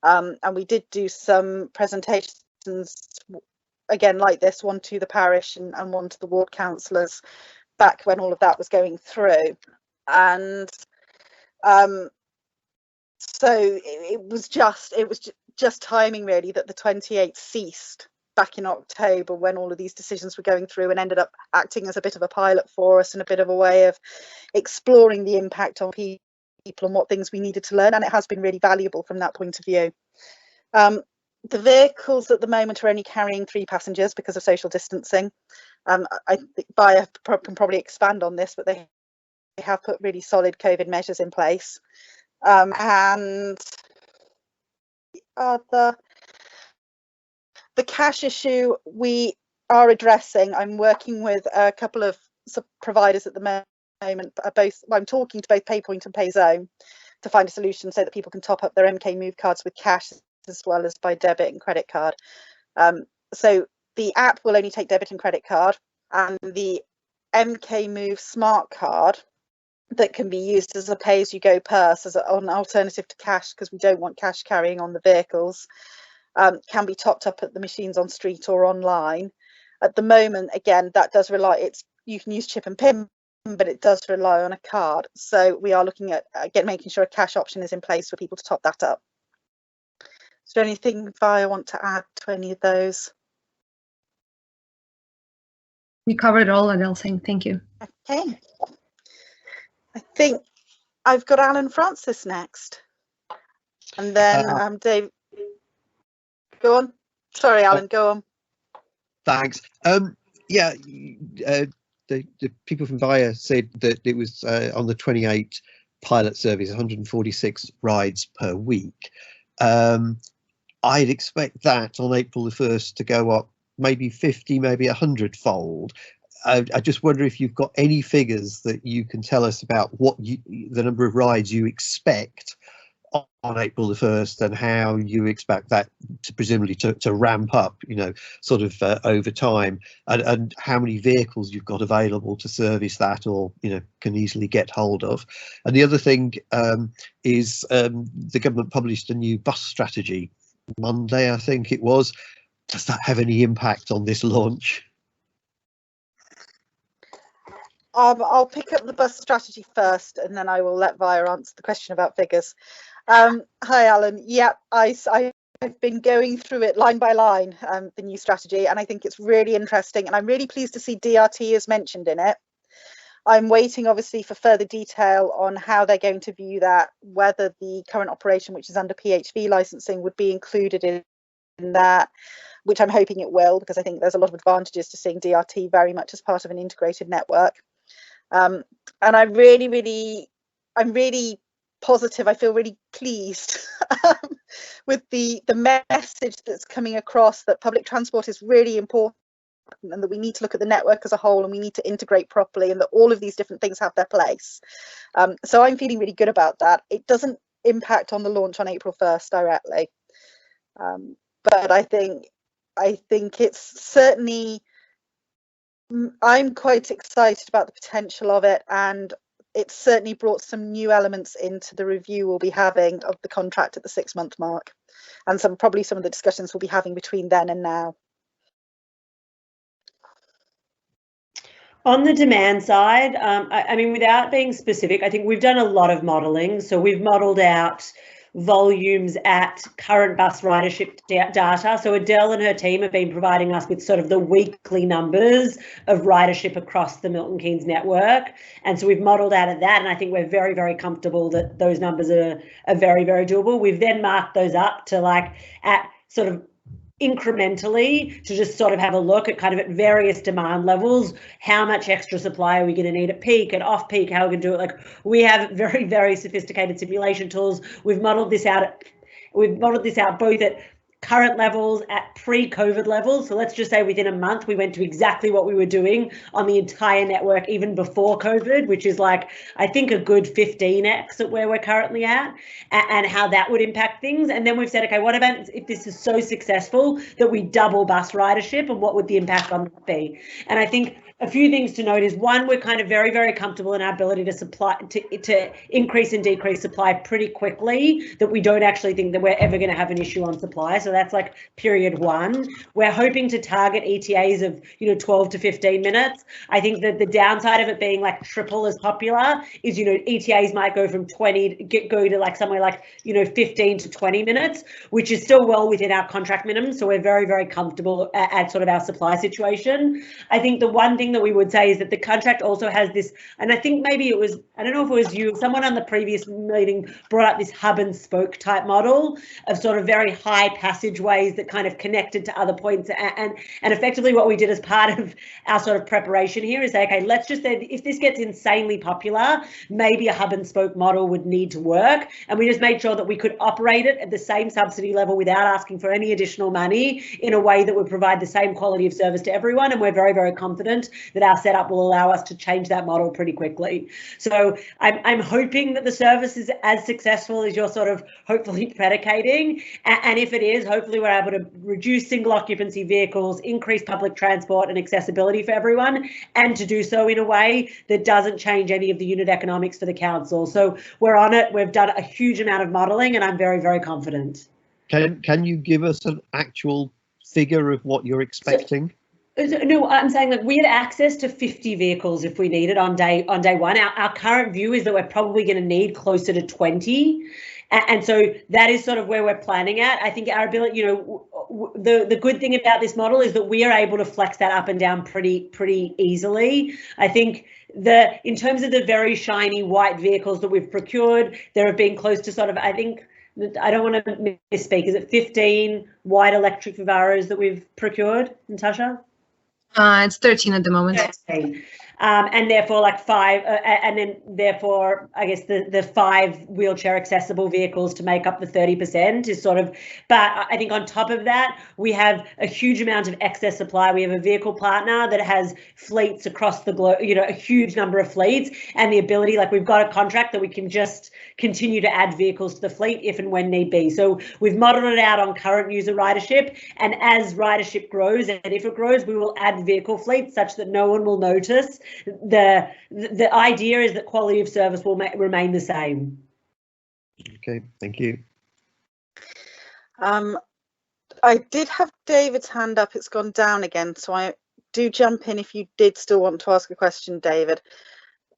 and we did do some presentations again like this, one to the parish and one to the ward councillors back when all of that was going through. And so it was just timing really that the 28th ceased back in October when all of these decisions were going through, and ended up acting as a bit of a pilot for us and a bit of a way of exploring the impact on people and what things we needed to learn, and it has been really valuable from that point of view. The vehicles at the moment are only carrying 3 passengers because of social distancing. I think Bayer can probably expand on this, but they have put really solid COVID measures in place. And the cash issue we are addressing. I'm working with a couple of providers at the moment. I'm talking to both PayPoint and PayZone to find a solution so that people can top up their MK Move cards with cash as well as by debit and credit card. So the app will only take debit and credit card, and the MK Move smart card that can be used as a pay-as-you-go purse as an alternative to cash, because we don't want cash carrying on the vehicles, can be topped up at the machines on street or online. At the moment, again, that does rely, you can use chip and pin, but it does rely on a card. So we are looking at again making sure a cash option is in place for people to top that up. Is there anything I want to add to any of those? You covered it all, Adele. Thank you. Okay. I think I've got Alan Francis next, and then Dave. Go on. Sorry, Alan. Go on. Thanks. Yeah, the people from Bayer said that it was on the 28 pilot service, 146 rides per week. I'd expect that on April the 1st to go up maybe 50, maybe 100-fold. I just wonder if you've got any figures that you can tell us about what the number of rides you expect on April the 1st, and how you expect that to presumably to ramp up, sort of over time, and how many vehicles you've got available to service that, or can easily get hold of. And the other thing is the government published a new bus strategy Monday, I think it was. Does that have any impact on this launch? I'll pick up the bus strategy first, and then I will let Via answer the question about figures. Hi, Alan. Yeah, I've been going through it line by line, the new strategy, and I think it's really interesting, and I'm really pleased to see DRT is mentioned in it. I'm waiting, obviously, for further detail on how they're going to view that, whether the current operation, which is under PHV licensing, would be included in that, which I'm hoping it will, because I think there's a lot of advantages to seeing DRT very much as part of an integrated network. And I really, really I'm really positive. I feel really pleased with the message that's coming across, that public transport is really important and that we need to look at the network as a whole and we need to integrate properly, and that all of these different things have their place. So I'm feeling really good about that. It doesn't impact on the launch on April 1st directly, but I think it's certainly, I'm quite excited about the potential of it, and it's certainly brought some new elements into the review we'll be having of the contract at the 6-month mark, and probably some of the discussions we'll be having between then and now. On the demand side, I mean, without being specific, I think we've done a lot of modelling. So we've modelled out volumes at current bus ridership data. So Adele and her team have been providing us with sort of the weekly numbers of ridership across the Milton Keynes network. And so we've modelled out of that, and I think we're very, very comfortable that those numbers are very, very doable. We've then marked those up to like at sort of incrementally to just sort of have a look at kind of at various demand levels, how much extra supply are we going to need at peak and off peak, how are we going to do it. Like, we have very, very sophisticated simulation tools. We've modeled this out both at current levels, at pre-COVID levels. So let's just say within a month we went to exactly what we were doing on the entire network even before COVID, which is like, I think, a good 15x at where we're currently at, and how that would impact things. And then we've said, okay, what about if this is so successful that we double bus ridership, and what would the impact on that be? And I think a few things to note is, one, we're kind of very, very comfortable in our ability to supply, to increase and decrease supply pretty quickly, that we don't actually think that we're ever going to have an issue on supply. So that's like period one. We're hoping to target ETAs of 12 to 15 minutes. I think that the downside of it being like triple as popular is, ETAs might go from 20 go to like somewhere like 15 to 20 minutes, which is still well within our contract minimum. So we're very, very comfortable at sort of our supply situation. I think the one thing that we would say is that the contract also has this, and I think maybe it was, I don't know if it was you, someone on the previous meeting brought up this hub and spoke type model of sort of very high passageways that kind of connected to other points. And effectively what we did as part of our sort of preparation here is say, okay, let's just say if this gets insanely popular, maybe a hub and spoke model would need to work. And we just made sure that we could operate it at the same subsidy level without asking for any additional money, in a way that would provide the same quality of service to everyone. And we're very, very confident that our setup will allow us to change that model pretty quickly. So I'm hoping that the service is as successful as you're sort of hopefully predicating. And if it is, hopefully we're able to reduce single occupancy vehicles, increase public transport and accessibility for everyone, and to do so in a way that doesn't change any of the unit economics for the council. So we're on it. We've done a huge amount of modelling, and I'm very, very confident. Can you give us an actual figure of what you're expecting? No, I'm saying that we had access to 50 vehicles if we needed on day one. Our current view is that we're probably going to need closer to 20. And so that is sort of where we're planning at. I think our ability, the good thing about this model is that we are able to flex that up and down pretty easily. I think in terms of the very shiny white vehicles that we've procured, there have been close to sort of, I think, I don't want to misspeak, is it 15 white electric Vivaros that we've procured, Natasha? It's 13 at the moment. 13. And therefore like 5, and then therefore I guess the 5 wheelchair accessible vehicles to make up the 30% is sort of, but I think on top of that, we have a huge amount of excess supply. We have a vehicle partner that has fleets across the globe, a huge number of fleets, and the ability, like we've got a contract that we can just continue to add vehicles to the fleet if and when need be. So we've modeled it out on current user ridership, and as ridership grows, and if it grows, we will add vehicle fleets such that no one will notice. The idea is that quality of service will remain the same. Okay, thank you. I did have David's hand up. It's gone down again, so I do jump in if you did still want to ask a question, David.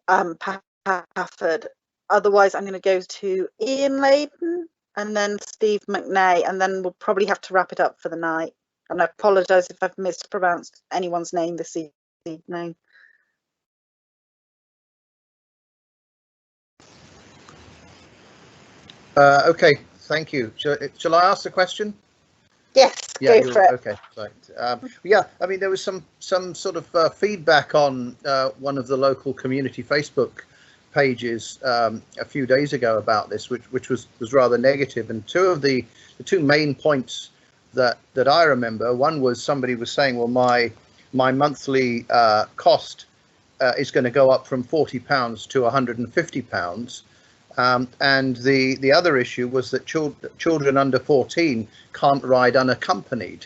Pafford. Otherwise, I'm going to go to Ian Layden and then Steve McNay, and then we'll probably have to wrap it up for the night. And I apologise if I've mispronounced anyone's name this evening. Okay, thank you. Shall I ask the question? Yes, yeah, go for it. Okay, right. Yeah, I mean, there was some sort of feedback on one of the local community Facebook pages a few days ago about this, which was rather negative. And the two main points that I remember, one was somebody was saying, well, my monthly cost is going to go up from £40 to £150. And the other issue was that children under 14 can't ride unaccompanied.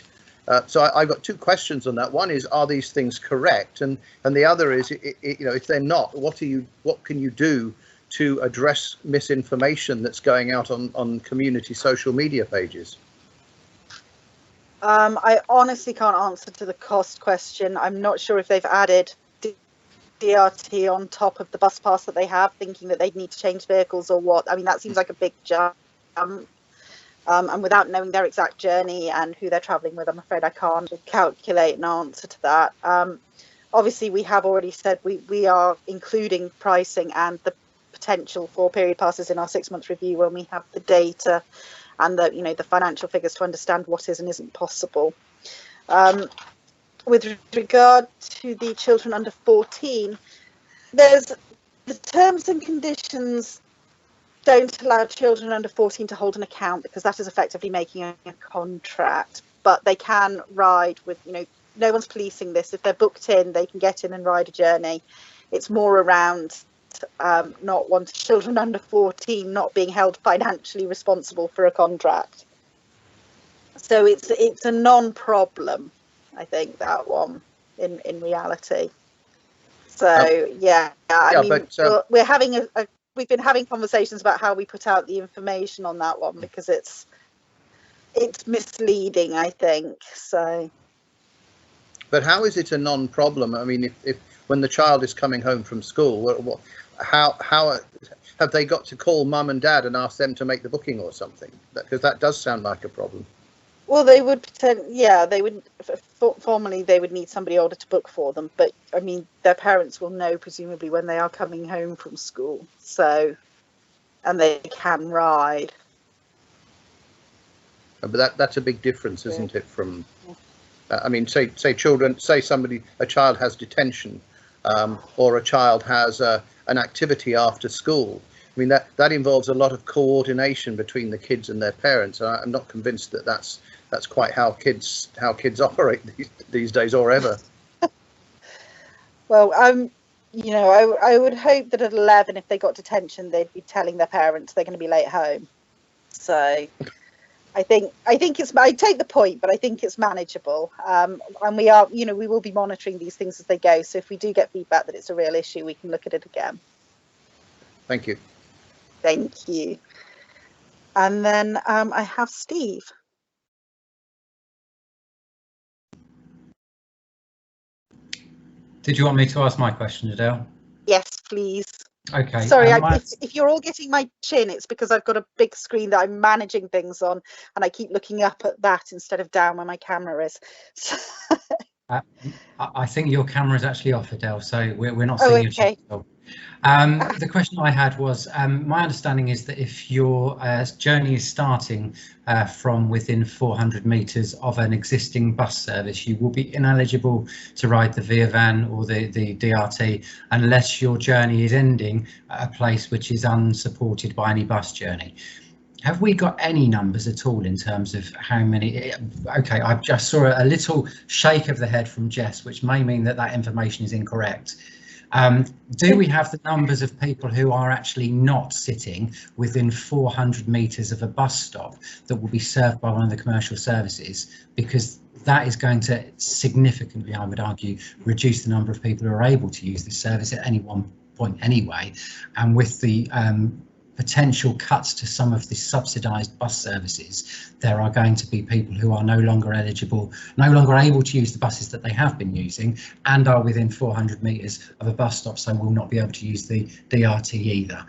So I got two questions on that. One is, are these things correct? And the other is, if they're not, what can you do to address misinformation that's going out on community social media pages? I honestly can't answer to the cost question. I'm not sure if they've added DRT on top of the bus pass that they have, thinking that they'd need to change vehicles or what. I mean, that seems like a big jump. And without knowing their exact journey and who they're travelling with, I'm afraid I can't calculate an answer to that. Obviously, we have already said we are including pricing and the potential for period passes in our 6-month review when we have the data and the financial figures to understand what is and isn't possible. With regard to the children under 14, there's the terms and conditions don't allow children under 14 to hold an account, because that is effectively making a contract, but they can ride with, no one's policing this. If they're booked in, they can get in and ride a journey. It's more around not wanting children under 14 not being held financially responsible for a contract. So it's a non-problem, I think, that one in reality. So yeah, I mean, but, we're having we've been having conversations about how we put out the information on that one, because it's misleading, I think. So. But how is it a non-problem? I mean, if when the child is coming home from school, how have they got to call mum and dad and ask them to make the booking or something? Because that does sound like a problem. Well, they would, they would formally they would need somebody older to book for them, but I mean, their parents will know presumably when they are coming home from school, so, and they can ride. But that's a big difference, isn't it? From, I mean, say a child has detention, or a child has an activity after school. I mean, that involves a lot of coordination between the kids and their parents. And I'm not convinced that that's quite how kids operate these days, or ever. Well, I would hope that at 11, if they got detention, they'd be telling their parents they're going to be late home. So I think I take the point, but I think it's manageable. And we are, we will be monitoring these things as they go. So if we do get feedback that it's a real issue, we can look at it again. Thank you. Thank you. And then I have Steve. Did you want me to ask my question, Adele? Yes, please. Okay. Sorry, if you're all getting my chin, it's because I've got a big screen that I'm managing things on, and I keep looking up at that instead of down where my camera is. I think your camera is actually off, Adele, so we're not seeing your chin. The question I had was, my understanding is that if your journey is starting from within 400 metres of an existing bus service, you will be ineligible to ride the Via Van or the DRT unless your journey is ending at a place which is unsupported by any bus journey. Have we got any numbers at all in terms of how many? Okay, I just saw a little shake of the head from Jess, which may mean that information is incorrect. Do we have the numbers of people who are actually not sitting within 400 metres of a bus stop that will be served by one of the commercial services? Because that is going to significantly, I would argue, reduce the number of people who are able to use this service at any one point anyway. And with the potential cuts to some of the subsidised bus services, there are going to be people who are no longer able to use the buses that they have been using and are within 400 metres of a bus stop, so will not be able to use the DRT either.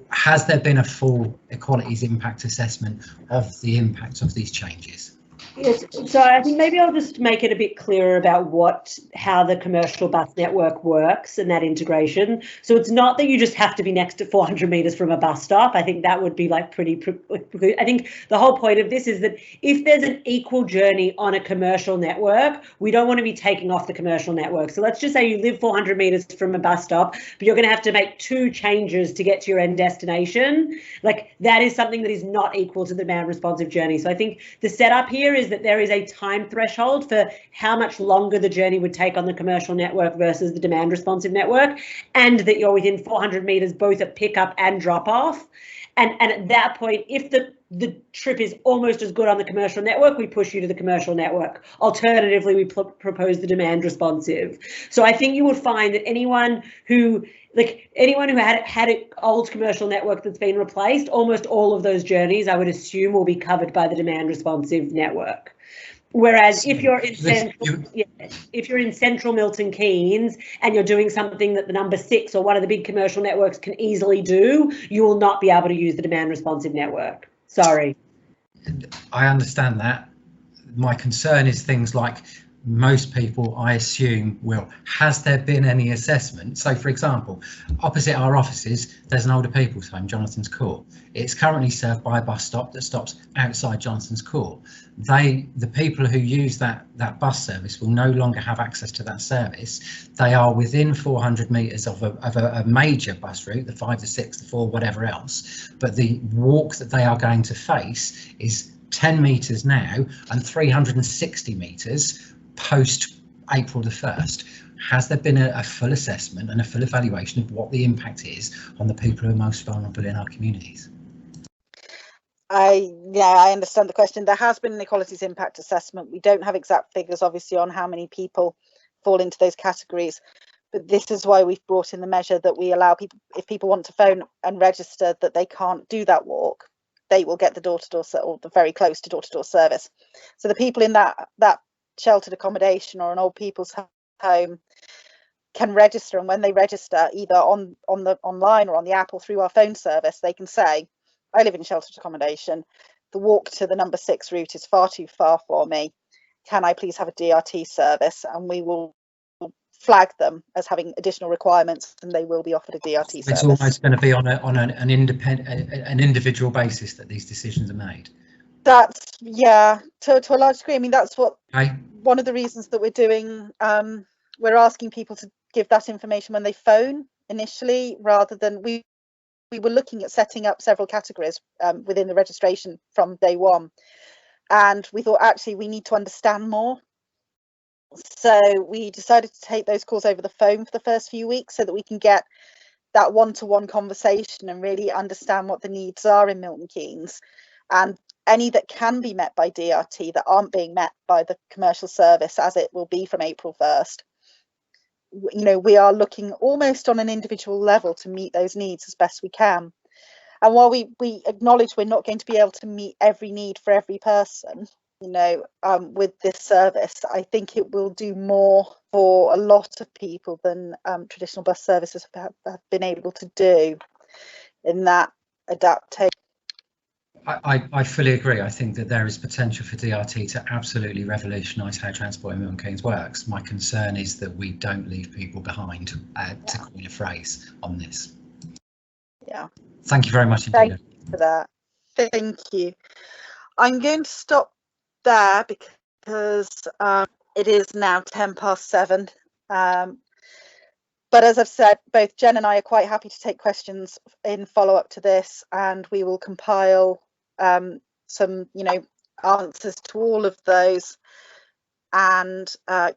Has there been a full equalities impact assessment of the impact of these changes? Yes, so I think maybe I'll just make it a bit clearer about how the commercial bus network works and that integration. So it's not that you just have to be next to 400 metres from a bus stop. I think that would be like I think the whole point of this is that if there's an equal journey on a commercial network, we don't want to be taking off the commercial network. So let's just say you live 400 metres from a bus stop, but you're going to have to make 2 changes to get to your end destination. Like that is something that is not equal to the demand responsive journey. So I think the setup here is that there is a time threshold for how much longer the journey would take on the commercial network versus the demand responsive network, and that you're within 400 metres both at pickup and drop off. And at that point, if the trip is almost as good on the commercial network, we push you to the commercial network. Alternatively, we propose the demand responsive. So I think you would find that anyone who had an old commercial network that's been replaced, almost all of those journeys, I would assume, will be covered by the demand responsive network. Whereas if you're in central Milton Keynes and you're doing something that the number 6 or one of the big commercial networks can easily do, you will not be able to use the demand responsive network. Sorry. I understand that. My concern is things like most people, I assume, has there been any assessment? So, for example, opposite our offices, there's an older people's home, Jonathan's Court. It's currently served by a bus stop that stops outside Jonathan's Court. The people who use that bus service will no longer have access to that service. They are within 400 metres of a major bus route, the 5, the 6, the 4, whatever else. But the walk that they are going to face is 10 metres now and 360 metres post April the 1st. Has there been a full assessment and a full evaluation of what the impact is on the people who are most vulnerable in our communities? I understand the question. There has been an equalities impact assessment. We don't have exact figures, obviously, on how many people fall into those categories, but this is why we've brought in the measure that we allow people, if people want to phone and register that they can't do that walk, they will get the door-to-door or the very close to door-to-door service. So the people in that sheltered accommodation or an old people's home can register, and when they register either on the online or on the app or through our phone service, they can say, I live in sheltered accommodation, the walk to the number 6 route is far too far for me, can I please have a DRT service? And we will flag them as having additional requirements, and they will be offered a DRT service. It's almost going to be on an individual basis that these decisions are made. That's, yeah, to a large degree. I mean, that's what one of the reasons that we're doing, we're asking people to give that information when they phone initially, rather than we were looking at setting up several categories within the registration from day one, and we thought actually we need to understand more. So we decided to take those calls over the phone for the first few weeks so that we can get that one-to-one conversation and really understand what the needs are in Milton Keynes, and any that can be met by DRT that aren't being met by the commercial service, as it will be from April 1st. You know, we are looking almost on an individual level to meet those needs as best we can. And while we acknowledge we're not going to be able to meet every need for every person, you know, with this service, I think it will do more for a lot of people than traditional bus services have been able to do in that adaptation. I fully agree. I think that there is potential for DRT to absolutely revolutionise how transport in Milton Keynes works. My concern is that we don't leave people behind, to coin a phrase on this. Yeah. Thank you very much indeed. Thank you for that. Thank you. I'm going to stop there because it is now 7:10. But as I've said, both Jen and I are quite happy to take questions in follow-up to this, and we will compile some, you know, answers to all of those, and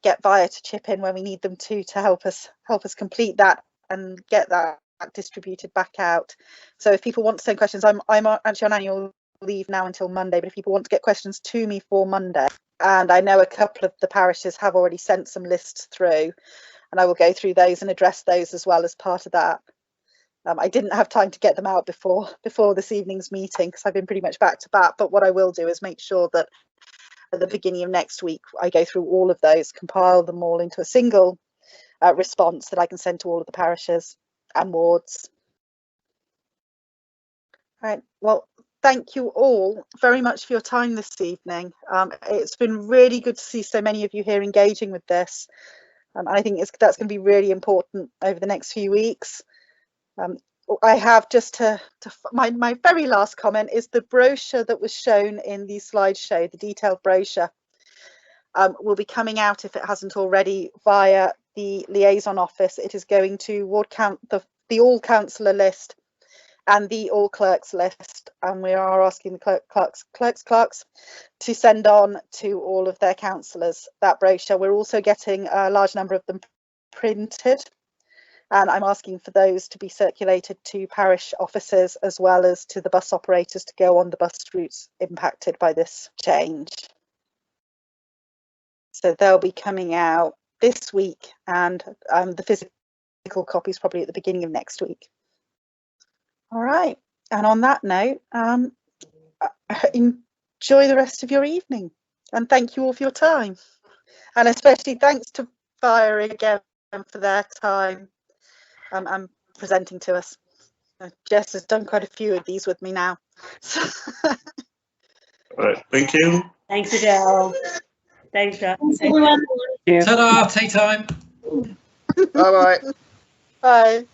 get Via to chip in when we need them to help us complete that and get that distributed back out. So if people want to send questions, I'm actually on annual leave now until Monday, but if people want to get questions to me for Monday, and I know a couple of the parishes have already sent some lists through, and I will go through those and address those as well as part of that. I didn't have time to get them out before this evening's meeting because I've been pretty much back to back, but what I will do is make sure that at the beginning of next week I go through all of those, compile them all into a single response that I can send to all of the parishes and wards. Right, well, thank you all very much for your time this evening. It's been really good to see so many of you here engaging with this. I think that's going to be really important over the next few weeks. I have just my very last comment is the brochure that was shown in the slideshow, the detailed brochure, will be coming out, if it hasn't already, via the liaison office. It is going to ward count the all councillor list and the all clerks list, and we are asking the clerks to send on to all of their councillors that brochure. We're also getting a large number of them printed, and I'm asking for those to be circulated to parish officers as well as to the bus operators to go on the bus routes impacted by this change. So they'll be coming out this week, and the physical copies probably at the beginning of next week. All right, and on that note, enjoy the rest of your evening, and thank you all for your time, and especially thanks to Fire again for their time and presenting to us. Jess has done quite a few of these with me now. All right, thank you. Thanks, Adele. Thanks, Jess. Thanks, everyone. Ta-da, tea time. Bye-bye. Bye.